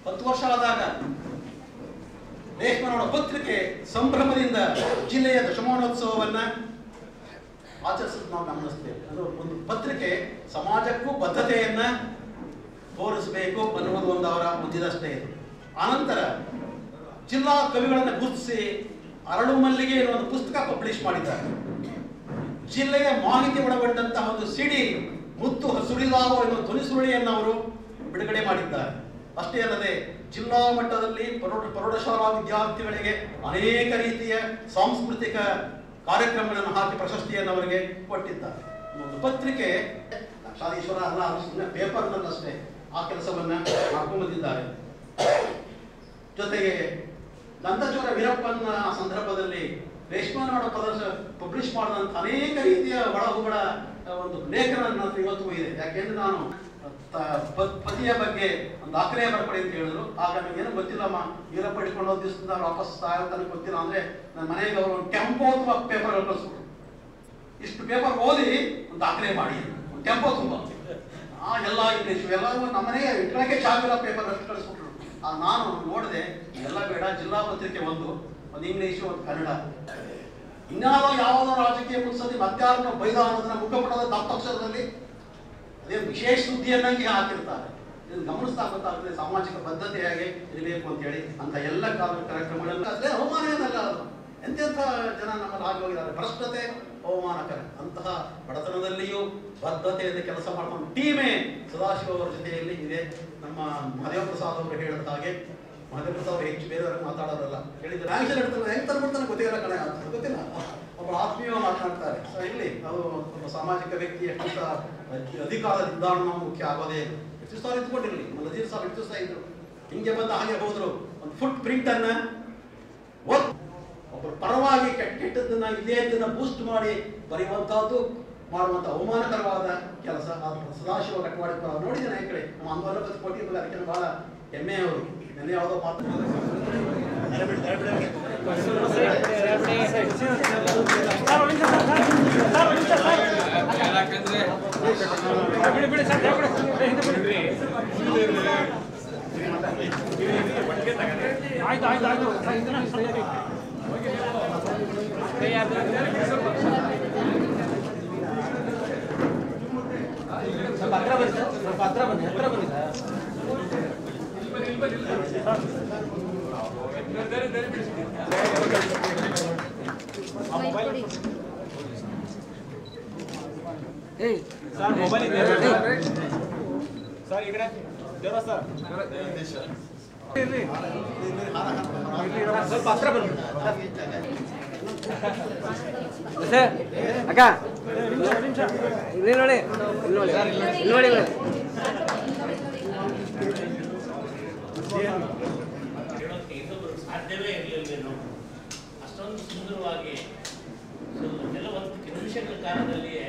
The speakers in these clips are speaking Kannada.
10 ವರ್ಷ ಆದಾಗ ರೇಷ್ಮನೋಡ ಪತ್ರಿಕೆ ಸಂಭ್ರಮದಿಂದ ಜಿಲ್ಲೆಯ ದಶಮಾನೋತ್ಸವವನ್ನ ಆಚರಿಸೋದು ನಾವು ಗಮನಿಸ್ತೇವೆ. ಅದು ಒಂದು ಪತ್ರಿಕೆ ಸಮಾಜಕ್ಕೂ ಬದ್ಧತೆಯನ್ನ ತೋರಿಸಬೇಕು ಅನ್ನುವುದು ಒಂದು ಅವರ ಉದ್ದೇಶಷ್ಟೇ ಇದೆ. ಆನಂತರ ಜಿಲ್ಲಾ ಕವಿಗಳನ್ನು ಗುರುತಿಸಿ ಅರಳು ಮಲ್ಲಿಗೆ ಎನ್ನುವ ಒಂದು ಪುಸ್ತಕ ಪಬ್ಲಿಷ್ ಮಾಡಿದ್ದಾರೆ. ಜಿಲ್ಲೆಯ ಮಾಹಿತಿ ಒಳಗೊಂಡಂತಹ ಒಂದು ಸಿಡಿ ಮುತ್ತು ಹಸುರಿಲಾವ ಎನ್ನುವ ಧ್ವನಿ ಸುರುಳಿಯನ್ನು ಅವರು ಬಿಡುಗಡೆ ಮಾಡಿದ್ದಾರೆ. ಅಷ್ಟೇ ಅಲ್ಲದೆ ಜಿಲ್ಲಾ ಮಟ್ಟದಲ್ಲಿ ಪ್ರೌಢಶಾಲಾ ವಿದ್ಯಾರ್ಥಿಗಳಿಗೆ ಅನೇಕ ರೀತಿಯ ಸಾಂಸ್ಕೃತಿಕ ಕಾರ್ಯಕ್ರಮಗಳನ್ನು ಹಾಕಿ ಪ್ರಶಸ್ತಿಯನ್ನು ಅವರಿಗೆ ಕೊಟ್ಟಿದ್ದಾರೆ. ಒಂದು ಪತ್ರಿಕೆ ಶಾಲೀಶ್ವರ ಅಲ್ಲ, ಸುಮ್ಮನೆ ಪೇಪರ್ನಲ್ಲಷ್ಟೇ ಆ ಕೆಲಸವನ್ನ ಮಾಡ್ಕೊಂಡು ಬಂದಿದ್ದಾರೆ. ಜೊತೆಗೆ ನಂದಚೋರ ವೀರಪ್ಪನ ಸಂದರ್ಭದಲ್ಲಿ ರೇಷ್ಮನಾಡ ಪಬ್ಲಿಷ್ ಮಾಡಿದಂಥ ಅನೇಕ ರೀತಿಯ ಒಳಹುಗಳ ಒಂದು ಲೇಖನ ಇವತ್ತು ಇದೆ. ಯಾಕೆಂದ್ರೆ ನಾನು ಪತಿಯ ಬಗ್ಗೆ ಒಂದು ದಾಖಲೆ ಬರ್ಪಡಿ ಅಂತ ಹೇಳಿದ್ರು. ಆಗ ನನಗೇನು ಗೊತ್ತಿಲ್ಲಮ್ಮ, ವೀರಪ್ಪ ಹಿಡ್ಕೊಂಡು ಹೋದ ದಿವಸದಿಂದ ವಾಪಸ್ ತನಕ ಗೊತ್ತಿಲ್ಲ. ಅಂದ್ರೆ ನನ್ನ ಮನೆಗೆ ಅವರು ಒಂದು ಟೆಂಪೋ ತುಂಬ ಪೇಪರ್ ಕಳಿಸ್ಬಿಟ್ರು. ಇಷ್ಟು ಪೇಪರ್ ಓದಿ ಒಂದು ದಾಖಲೆ ಮಾಡಿ, ಒಂದು ಟೆಂಪೋ ತುಂಬ ಎಲ್ಲ ಇಂಗ್ಲೀಷು ಎಲ್ಲವೂ ನಮ್ಮನೆಗೆ ಇಟ್ಕೊಳ್ಳೋಕೆ ಜಾಗ ಪೇಪರ್ ಅಷ್ಟು ಕಳಿಸ್ಬಿಟ್ರು. ನಾನು ನೋಡಿದೆ, ಎಲ್ಲ ಬೇಡ, ಜಿಲ್ಲಾ ಪತ್ರಿಕೆ ಒಂದು ಇಂಗ್ಲೀಷು, ಒಂದು ಕನ್ನಡ. ಯಾವುದೋ ರಾಜಕೀಯ ಮುನ್ಸದಿ ಮಧ್ಯಾಹ್ನ ಬೈದ ಅನ್ನೋದನ್ನ ಮುಖಪುಟದ ದತ್ತಕ್ಷರದಲ್ಲಿ ಅದೇ ವಿಶೇಷ ಸುದ್ದಿಯನ್ನಾಗಿ ಹಾಕಿರ್ತಾರೆ. ಇದನ್ನು ಗಮನಿಸ್ತಾ ಗೊತ್ತಾಗ್ತದೆ ಸಾಮಾಜಿಕ ಬದ್ಧತೆಯಾಗಿ ಇರಬೇಕು ಅಂತ ಹೇಳಿ ಅಂತ ಎಲ್ಲ ಕಾರ್ಯಕ್ರಮಗಳೆಲ್ಲ ಅದೇ ಅವಮಾನ ಏನಲ್ಲ. ಅದು ಎಂತೆಂಥ ಜನ ನಮ್ಮಲ್ಲಿ ಆಗೋಗಿದ್ದಾರೆ. ಭ್ರಷ್ಟತೆ ಅವಮಾನಕರ. ಅಂತಹ ಬಡತನದಲ್ಲಿಯೂ ಬದ್ಧತೆಯಿಂದ ಕೆಲಸ ಮಾಡ್ಕೊಂಡು ಟೀಮೇ ಸದಾಶಿವ ಅವರ ಜೊತೆಯಲ್ಲಿ ಇದೆ. ನಮ್ಮ ಮಹದೇವ ಪ್ರಸಾದ್ ಅವರು ಹೇಳಿದ ಹಾಗೆ, ಮಹದೇವ ಪ್ರಸಾದ್ ಅವರು ಹೆಚ್ಚು ಬೇರೆಯವ್ರಿಗೆ ಮಾತಾಡೋರಲ್ಲ. ಹೇಳಿದ್ರೆ ರ್ಯಾಂಕ್ಷನ್ ಇಡ್ತಾರೆ, ಹೆಂಗೆ ತಂದ್ಬಿಡ್ತಾನೆ ಗೊತ್ತಿಲ್ಲ ಕಣೆ, ಗೊತ್ತಿಲ್ಲ. ಒಬ್ಬ ಆತ್ಮೀಯ ಮಾತನಾಡ್ತಾರೆ. ಸೊ ಇಲ್ಲಿ ಅದು ಒಬ್ಬ ಸಾಮಾಜಿಕ ವ್ಯಕ್ತಿ ಎಷ್ಟು ಅಧಿಕಾರದ ನಿರ್ಧಾರ ಮುಖ್ಯ ಆಗೋದೇ. ಎಷ್ಟು ಸಾವಿರ ಇದ್ಕೊಂಡಿರಲಿ, ನಜೀರ್ ಸಾಹೇಬ್ ಎಷ್ಟು ಸಹ ಇದ್ರು, ಹಿಂಗೆ ಬಂದ ಹಾಗೆ ಹೋದ್ರು. ಒಂದು ಫುಟ್ ಪ್ರಿಂಟ್ ಅನ್ನ ಒಬ್ಬರು ಪರವಾಗಿ ಕೆಟ್ಟದ್ದನ್ನ ಇದೇದನ್ನ ಬೂಸ್ಟ್ ಮಾಡಿ ಬರೆಯುವಂತಹದ್ದು ಮಾಡುವಂತ ಅವಮಾನಕರವಾದ ಕೆಲಸ. ಸದಾಶಿವ ಕಟ್ವಾಡಿ ನೋಡಿದ್ದೇನೆ ಈ ಕಡೆ ನಮ್ಮ ಆಂದೋಲನ ಕೊಟ್ಟಿರ್ಬೇಕು. ಅದಕ್ಕೆ ಬಹಳ ಹೆಮ್ಮೆ ಅವರು. ನೆನ್ನೆ ಯಾವುದೋ ಮಾತು ಸರ್ ಮೊಬೈಲ್ ಇದೆ ಸರ್, ಈ ಕಡೆ ದೇವರ ಸರ್ ಸ್ವಲ್ಪ ಹತ್ರ ಬನ್ನಿ ಅಕ್ಕ, ಇಲ್ಲಿ ನೋಡಿ, ಇಲ್ಲಿ ನೋಡಿ, ಇಲ್ಲಿ ನೋಡಿ. ಸಾಧ್ಯವೇ ಇರಲಿಲ್ಲ. ಅಷ್ಟೊಂದು ಸುಂದರವಾಗಿ ಕೆಲವೊಂದು ನಿಮಿಷಗಳ ಕಾಲದಲ್ಲಿಯೇ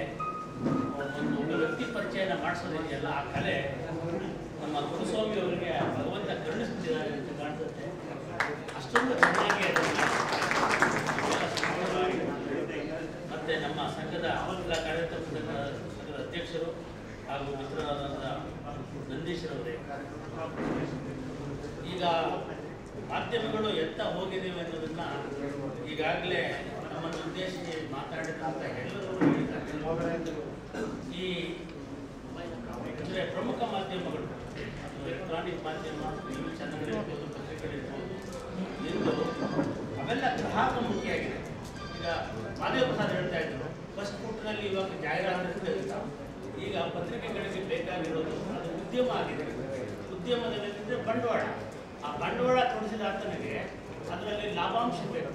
ಒಬ್ಬ ವ್ಯಕ್ತಿ ಪರಿಚಯನ ಮಾಡಿಸೋದಿದೆಯಲ್ಲ, ಆ ಕಲೆ ನಮ್ಮ ಗುರುಸ್ವಾಮಿ ಅವರಿಗೆ ಭಗವಂತ ಕರುಣಿಸ್ತಿದ್ದಾರೆ ಅಂತ ಕಾಣಿಸುತ್ತೆ. ಅಷ್ಟೊಂದು ಚೆನ್ನಾಗಿ ಮತ್ತೆ ನಮ್ಮ ಸಂಘದ ಜಿಲ್ಲಾ ಕಾರ್ಯಕರ್ತರ ಸಂಘದ ಅಧ್ಯಕ್ಷರು ಹಾಗೂ ಮಿತ್ರರಾದಂಥ ನಂದೀಶ್ರವರೇ, ಈಗ ಮಾಧ್ಯಮಗಳು ಎತ್ತ ಹೋಗಿದ್ದೇವೆ ಅನ್ನೋದನ್ನ ಈಗಾಗಲೇ ನಮ್ಮನ್ನು ಉದ್ದೇಶಿಸಿ ಮಾತಾಡಿದಂಥ ಎಲ್ಲರೂ ಹೇಳಿದ್ದಾರೆ. ಈ ಅಂದರೆ ಪ್ರಮುಖ ಮಾಧ್ಯಮಗಳು, ಎಲೆಕ್ಟ್ರಾನಿಕ್ ಮಾಧ್ಯಮ, ಚಾನಲ್ಗಳಿರ್ಬೋದು, ಪತ್ರಿಕೆಗಳಿರ್ಬೋದು, ಇಂದು ಅವೆಲ್ಲ ಗ್ರಾಹಕಮುಖಿಯಾಗಿದೆ. ಈಗ ಮಾದೇವ ಪ್ರಸಾದ್ ಹೇಳ್ತಾ ಇದ್ರು, ಫಸ್ಟ್ ಫುಟ್ನಲ್ಲಿ ಇವಾಗ ಜಾಹೀರಾತು ಇಲ್ಲ. ಈಗ ಪತ್ರಿಕೆಗಳಿಗೆ ಬೇಕಾಗಿರೋದು ಅದು ಉದ್ಯಮ ಆಗಿದೆ. ಉದ್ಯಮದಲ್ಲಿ ಬಂಡವಾಳ, ಆ ಬಂಡವಾಳ ತೊಡಸಿದ ಆತನಿಗೆ ಅದರಲ್ಲಿ ಲಾಭಾಂಶ ಬೇಕು.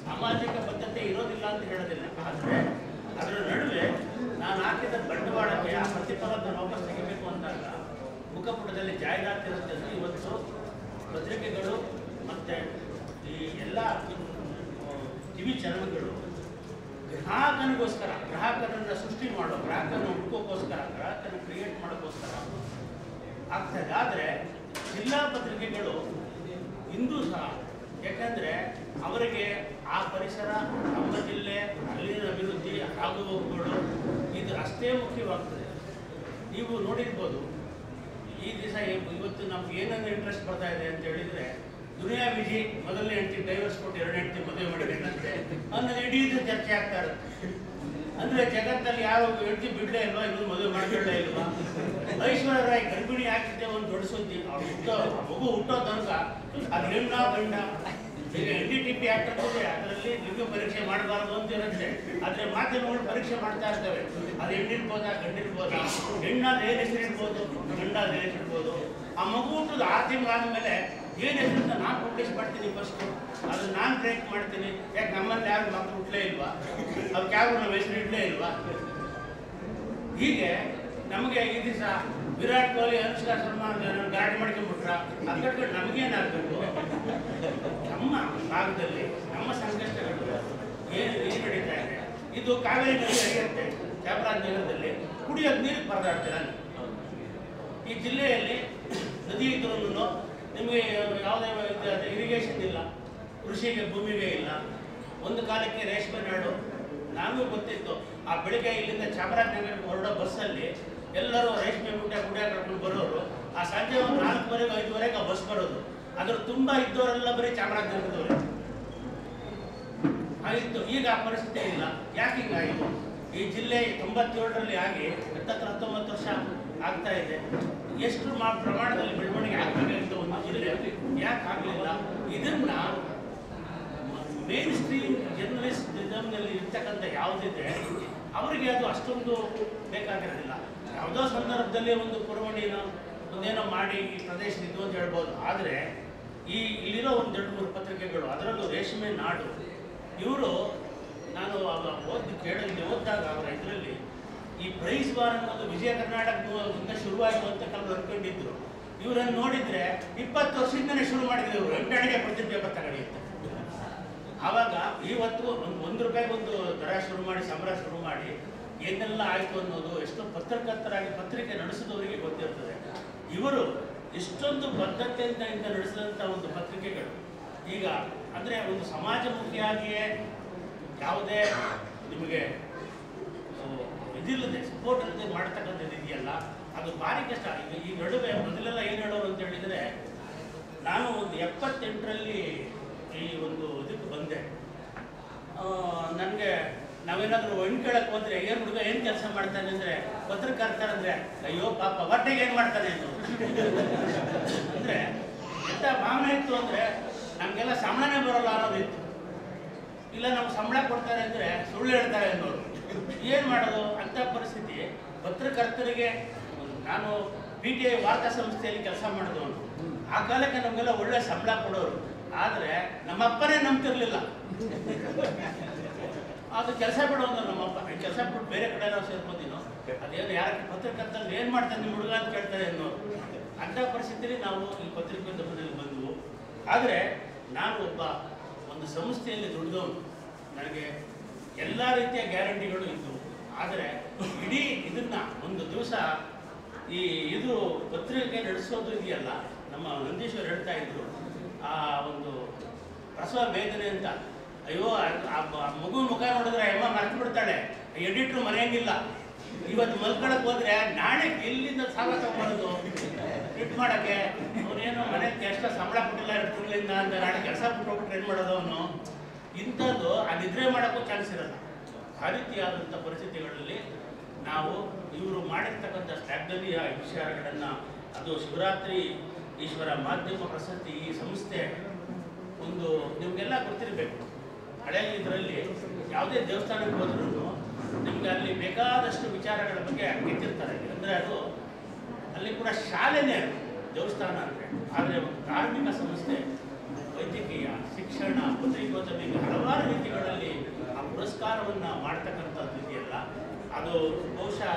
ಸಾಮಾಜಿಕ ಬದ್ಧತೆ ಇರೋದಿಲ್ಲ ಅಂತ ಹೇಳೋದಿಲ್ಲ, ಆದರೆ ಅದರ ನಡುವೆ ನಾನು ಹಾಕಿದ ಬಂಡವಾಳಕ್ಕೆ ಆ ಪ್ರತಿಫಲವನ್ನು ವಾಪಸ್ ತೆಗಿಬೇಕು ಅಂದಾಗ ಮುಖಪುಟದಲ್ಲಿ ಜಾಹೀರಾತು ಇರುತ್ತೆ. ಇವತ್ತು ಪತ್ರಿಕೆಗಳು ಮತ್ತು ಈ ಎಲ್ಲ ಟಿವಿ ಚಾನಲ್ಗಳು ಗ್ರಾಹಕರನ್ನು ಸೃಷ್ಟಿ ಮಾಡೋ, ಗ್ರಾಹಕರನ್ನು ಹುಡುಕೋಕ್ಕೋಸ್ಕರ, ಗ್ರಾಹಕರನ್ನು ಕ್ರಿಯೇಟ್ ಮಾಡೋಕ್ಕೋಸ್ಕರ ಆಗ್ತದೆ. ಆದರೆ ಜಿಲ್ಲಾ ಪತ್ರಿಕೆಗಳು ಇಂದೂ ಸಹ, ಯಾಕಂದರೆ ಅವರಿಗೆ ಆ ಪರಿಸರ, ನಮ್ಮ ಜಿಲ್ಲೆ, ಅಲ್ಲಿನ ಅಭಿವೃದ್ಧಿ, ಆಗುಹೋಗುಗಳು ಇದು ಅಷ್ಟೇ ಮುಖ್ಯವಾಗ್ತದೆ. ನೀವು ನೋಡಿರ್ಬೋದು, ಈ ದಿವಸ ಇವತ್ತು ನಮ್ಗೆ ಏನನ್ನ ಇಂಟ್ರೆಸ್ಟ್ ಬರ್ತಾ ಇದೆ ಅಂತ ಹೇಳಿದ್ರೆ, ದುನಿಯಾ ವಿಜಿ ಮೊದಲನೇ ಹೆಂಡತಿ ಡೈವರ್ಸ್ ಕೊಟ್ಟು 2 ಹೆಂಡತಿ ಮದುವೆ ಮಾಡಿದ್ದೇನಂತೆ ಅನ್ನೋದು ಇಡೀ ಚರ್ಚೆ ಆಗ್ತಾ ಇರುತ್ತೆ. ಅಂದ್ರೆ ಜಗತ್ತಲ್ಲಿ ಯಾವ ಹೆಂಡತಿ ಬಿಡ್ಲೇ ಇಲ್ವಾ, ಇನ್ನೊಂದು ಮದುವೆ ಮಾಡ್ಕೊಳ್ಳೇ ಇಲ್ವಾ? ಐಶ್ವರ್ಯ ರಾಯ್ ಗರ್ಭಿಣಿ ಆಗ್ತಿದ್ದೆ ಒಂದು ದೊಡ್ಡ ಸುದ್ದಿ. ಮಗು ಹುಟ್ಟೋ ತನಕ ಅದು ಹೆಣ್ಣ ಗಂಡ. ಈಗ NDTP ಆಕ್ಟ್ ಇದೆ, ಅದರಲ್ಲಿ ಲಿಂಗ ಪರೀಕ್ಷೆ ಮಾಡಬಾರ್ದು ಅಂತ ಇರುತ್ತೆ. ಆದ್ರೆ ಮಾಧ್ಯಮಗಳು ಪರೀಕ್ಷೆ ಮಾಡ್ತಾ ಇರ್ತವೆ. ಅದು ಹೆಣ್ಣಿರ್ಬೋದಾ ಗಂಡಿರ್ಬೋದಾ, ಹೆಣ್ಣಾದ ಏನ್ ಹೆಸರಿಡ್ಬೋದು, ಗಂಡಾದ ಏನ್ ಹೆಸರಿಡ್ಬೋದು. ಆ ಮಗು ಹುಟ್ಟದ 6 ತಿಂಗಳಾದ್ಮೇಲೆ ಏನ್ ಹೆಸರಿಂದ ನಾನು ಪಬ್ಲಿಷ್ ಮಾಡ್ತೀನಿ ಫಸ್ಟ್, ಅದನ್ನ ನಾನು ಬ್ರೇಕ್ ಮಾಡ್ತೀನಿ. ಯಾಕೆ ನಮ್ಮಲ್ಲಿ ಯಾರು ಮಕ್ಕಳು ಹುಟ್ಟಲೇ ಇಲ್ವಾ, ಅದಕ್ಕೆ ಯಾರು ನಾವು ಹೆಸರು ಇಡ್ಲೇ ಇಲ್ವಾ? ಹೀಗೆ ನಮಗೆ ಈ ದಿವಸ ವಿರಾಟ್ ಕೊಹ್ಲಿ, ಅನುಷ್ಕಾ ಶರ್ಮಾ ಗಾಡಿ ಮಾಡ್ಕೊಂಡ್ಬಿಟ್ರ, ಅದು ಕಟ್ಕೊಂಡು ನಮಗೇನಾಗಬೇಕು? ನಮ್ಮ ಭಾಗದಲ್ಲಿ ನಮ್ಮ ಸಂಕಷ್ಟಗಳು ಏನು ನಡೀತಾ ಇದೆ. ಇದು ಕಾವೇರಿ ನದಿ ಹರಿಯುತ್ತೆ ಚಾಮರಾಜನಗರದಲ್ಲಿ, ಕುಡಿಯೋದು ನೀರಿಗೆ ಪರದಾಡ್ತೀರ. ಈ ಜಿಲ್ಲೆಯಲ್ಲಿ ನದಿ ಇದ್ರೂ ನಿಮಗೆ ಯಾವುದೇ ಇರಿಗೇಷನ್ ಇಲ್ಲ, ಕೃಷಿಗೆ ಭೂಮಿಗೆ ಇಲ್ಲ. ಒಂದು ಕಾಲಕ್ಕೆ ರೇಷ್ಮೆ ನಾಡು, ನನಗೂ ಗೊತ್ತಿತ್ತು. ಆ ಬೆಳಿಗ್ಗೆ ಇಲ್ಲಿಂದ ಚಾಮರಾಜನಗರಕ್ಕೆ ಹೊರಡೋ ಬಸ್ಸಲ್ಲಿ ಎಲ್ಲರೂ ರೇಷ್ಮೆ ಗುಡ್ಡ ಕರ್ಕೊಂಡು ಬರೋರು. ಆ ಸಂಜೆ ಒಂದು 4:30 5:30 ಆ ಬಸ್ ಬರೋದು. ಅದ್ರ ತುಂಬ ಇದ್ದವರೆಲ್ಲ ಬರೀ ಚಾಮರಾಜನಗರದವರೇ ಆಗಿತ್ತು. ಈಗ ಆ ಪರಿಸ್ಥಿತಿ ಇಲ್ಲ. ಯಾಕೆ ಹಿಂಗಾಯಿತು? ಈ ಜಿಲ್ಲೆ 97ರಲ್ಲಿ ಆಗಿ 19 ವರ್ಷ ಆಗ್ತಾ ಇದೆ. ಎಷ್ಟು ಪ್ರಮಾಣದಲ್ಲಿ ಬೆಳವಣಿಗೆ ಆಗಬೇಕಾಗಿತ್ತು ಒಂದು ಜಿಲ್ಲೆ, ಯಾಕೆ ಆಗಲಿಲ್ಲ? ಇದನ್ನ ಮೇನ್ ಸ್ಟ್ರೀಮ್ ಜರ್ನಲಿಸ್ಟಿಸಮ್ನಲ್ಲಿ ಇರ್ತಕ್ಕಂಥ ಯಾವುದಿದೆ ಅವರಿಗೆ ಅದು ಅಷ್ಟೊಂದು ಬೇಕಾಗಿರೋದಿಲ್ಲ. ಯಾವುದೋ ಸಂದರ್ಭದಲ್ಲಿ ಒಂದು ಪುರವಣಿನ ಒಂದೇನೋ ಮಾಡಿ ಈ ಪ್ರದೇಶ ಇದು ಅಂತ ಹೇಳ್ಬೋದು. ಆದರೆ ಇಲ್ಲಿರೋ ಒಂದು 2-3 ಪತ್ರಿಕೆಗಳು, ಅದರಲ್ಲೂ ರೇಷ್ಮೆ ನಾಡು, ಇವರು ನಾನು ಓದಿದಾಗ ಅವರ ಇದರಲ್ಲಿ ಈ ಪ್ರೈಸ್ ಬಾರ್ ಅನ್ನೋದು ವಿಜಯ ಕರ್ನಾಟಕದಿಂದ ಶುರುವಾಯಿತು ಅಂತ ಕೆಲವರು ಅನ್ಕೊಂಡಿದ್ರು. ಇವರನ್ನು ನೋಡಿದ್ರೆ 20 ವರ್ಷದಿಂದನೇ ಶುರು ಮಾಡಿದ್ರು ಇವರು. 8 ಅಡಿಗೆ ಪ್ರತಿ ಪೇಪರ್ ತಗೊಂಡಿತ್ತು. ಆವಾಗ ಇವತ್ತು ₹1 ಒಂದು ದರ ಶುರು ಮಾಡಿ, ಸಂಬಳ ಶುರು ಮಾಡಿ ಏನೆಲ್ಲ ಆಯಿತು ಅನ್ನೋದು ಎಷ್ಟೋ ಪತ್ರಕರ್ತರಾಗಿ ಪತ್ರಿಕೆ ನಡೆಸಿದವರಿಗೆ ಗೊತ್ತಿರ್ತದೆ. ಇವರು ಇಷ್ಟೊಂದು ಬದ್ಧತೆಯಿಂದ ನಡೆಸಿದಂಥ ಒಂದು ಪತ್ರಿಕೆಗಳು ಈಗ ಅಂದರೆ ಒಂದು ಸಮಾಜಮುಖಿಯಾಗಿಯೇ ಯಾವುದೇ ನಿಮಗೆ ಇದಿಲ್ಲದೆ ಸಪೋರ್ಟ್ ಇಲ್ಲದೆ ಮಾಡ್ತಕ್ಕಂಥದ್ದು ಇದೆಯಲ್ಲ, ಅದು ಭಾರಿ ಕಷ್ಟ. ಈಗ ಈ ನಡುವೆ ಮೊದಲೆಲ್ಲ ಏನು ಹೇಳೋರು ಅಂತ ಹೇಳಿದರೆ, ನಾನು ಒಂದು 78ರಲ್ಲಿ ಈ ಒಂದು ಇದಕ್ಕೆ ಬಂದೆ. ನನಗೆ ನಾವೇನಾದರೂ ಹೆಣ್ಣು ಕೇಳಕ್ಕೆ ಹೋದ್ರೆ ಏನು ಹುಡುಗ ಏನು ಕೆಲಸ ಮಾಡ್ತಾನೆ ಅಂದರೆ, ಪತ್ರಕರ್ತರಂದರೆ ಅಯ್ಯೋ ಪಾಪ ಹೊಟ್ಟೆಗೆ ಏನು ಮಾಡ್ತಾನೆ ಅಂತ ಅಂದರೆ ಎಂಥ ಭಾವನೆ ಇತ್ತು ಅಂದರೆ, ನಮಗೆಲ್ಲ ಸಂಬಳನೇ ಬರೋಲ್ಲ ಅನ್ನೋದಿತ್ತು. ಇಲ್ಲ ನಮ್ಗೆ ಸಂಬಳ ಕೊಡ್ತಾರೆ ಅಂದರೆ ಸುಳ್ಳು ಹೇಳ್ತಾರೆ ಅನ್ನೋರು. ಏನು ಮಾಡೋದು ಅಂಥ ಪರಿಸ್ಥಿತಿ. ಪತ್ರಕರ್ತರಿಗೆ ನಾನು PTI ವಾರ್ತಾ ಸಂಸ್ಥೆಯಲ್ಲಿ ಕೆಲಸ ಮಾಡಿದವನು. ಆ ಕಾಲಕ್ಕೆ ನಮಗೆಲ್ಲ ಒಳ್ಳೆ ಸಂಬಳ ಕೊಡೋರು. ಆದರೆ ನಮ್ಮಪ್ಪನೇ ನಂಬ್ತಿರ್ಲಿಲ್ಲ. ಅದು ಕೆಲಸ ಬಿಡೋದು ನಮ್ಮಪ್ಪ. ಕೆಲಸ ಬಿಟ್ಟು ಬೇರೆ ಕಡೆ ನಾವು ಸೇರ್ಬೋದಿನೋ, ಅದೇನು ಯಾರಕ್ಕೆ ಪತ್ರಕರ್ತಲ್ಲಿ ಏನು ಮಾಡ್ತಾನೆ ನಿಮ್ಮ ಹುಡುಗ ಅಂತ ಕೇಳ್ತಾರೆ ಅನ್ನೋರು. ಅಂಥ ಪರಿಸ್ಥಿತಿಯಲ್ಲಿ ನಾವು ಈ ಪತ್ರಿಕೋದ್ಯಮದಲ್ಲಿ ಬಂದವು. ಆದರೆ ನಾನು ಒಂದು ಸಂಸ್ಥೆಯಲ್ಲಿ ದುಡಿದವನು. ನನಗೆ ಎಲ್ಲ ರೀತಿಯ ಗ್ಯಾರಂಟಿಗಳು ಇದ್ದವು. ಆದರೆ ಇಡೀ ಇದನ್ನು ಒಂದು ದಿವಸ ಇದು ಪತ್ರಿಕೆ ನಡೆಸೋದು ಇದೆಯಲ್ಲ, ನಮ್ಮ ನಂದೀಶ್ವರ್ ಹೇಳ್ತಾ ಇದ್ರು, ಆ ಒಂದು ಪ್ರಸವ ವೇದನೆ ಅಂತ. ಅಯ್ಯೋ ಆ ಮಗು ಮುಖ ನೋಡಿದ್ರೆ ಅಮ್ಮ ಮರ್ತು ಬಿಡ್ತಾಳೆ, ಎಡಿಟ್ರು ಮನೆಯಂಗಿಲ್ಲ. ಇವತ್ತು ಮಲ್ಕೊಳಕ್ಕೆ ಹೋದ್ರೆ ನಾಳೆ ಎಲ್ಲಿಂದ ಸಾಲ ತಗೊಳ್ಳೋದು ಟ್ರಿಟ್ ಮಾಡೋಕ್ಕೆ? ಅವನೇನೋ ಮನೆಗೆ ಎಷ್ಟೋ ಸಂಬಳ ಕೊಟ್ಟಿಲ್ಲ 2 ತಿಂಗಳಿಂದ ಅಂತ, ನಾಳೆ ಕೆಲಸ ಬಿಟ್ಟೋಗ್ಬಿಟ್ರೆ ಏನು ಮಾಡೋದು ಅವನು? ಇಂಥದ್ದು ಆ ನಿದ್ರೆ ಮಾಡೋಕ್ಕೂ ಚಾನ್ಸ್ ಇರಲ್ಲ. ಆ ರೀತಿಯಾದಂಥ ಪರಿಸ್ಥಿತಿಗಳಲ್ಲಿ ನಾವು ಇವರು ಮಾಡಿರ್ತಕ್ಕಂಥ ಸ್ಟ್ಯಾಗ್ನರಿಯ ವಿಚಾರಗಳನ್ನು, ಅದು ಶಿವರಾತ್ರಿ ಈಶ್ವರ ಮಾಧ್ಯಮ ಪ್ರಶಸ್ತಿ ಈ ಸಂಸ್ಥೆ ಒಂದು ನಿಮಗೆಲ್ಲ ಗೊತ್ತಿರಬೇಕು. ಹಳೆಯ ಇದರಲ್ಲಿ ಯಾವುದೇ ದೇವಸ್ಥಾನಕ್ಕೆ ಹೋದ್ರೂ ನಿಮಗೆ ಅಲ್ಲಿ ಬೇಕಾದಷ್ಟು ವಿಚಾರಗಳ ಬಗ್ಗೆ ಗೆದ್ದಿರ್ತಾರೆ. ಅಂದರೆ ಅದು ಅಲ್ಲಿ ಕೂಡ ಶಾಲೆನೇ ಅದು ದೇವಸ್ಥಾನ ಅಂದರೆ. ಆದರೆ ಒಂದು ಧಾರ್ಮಿಕ ಸಂಸ್ಥೆ, ವೈದ್ಯಕೀಯ, ಶಿಕ್ಷಣ, ಪತ್ರಿಕೋದ್ಯಮ, ಹಲವಾರು ರೀತಿಗಳಲ್ಲಿ ಆ ಪುರಸ್ಕಾರವನ್ನು ಮಾಡ್ತಕ್ಕಂಥದ್ದು ಇದೆಯಲ್ಲ, ಅದು ಬಹುಶಃ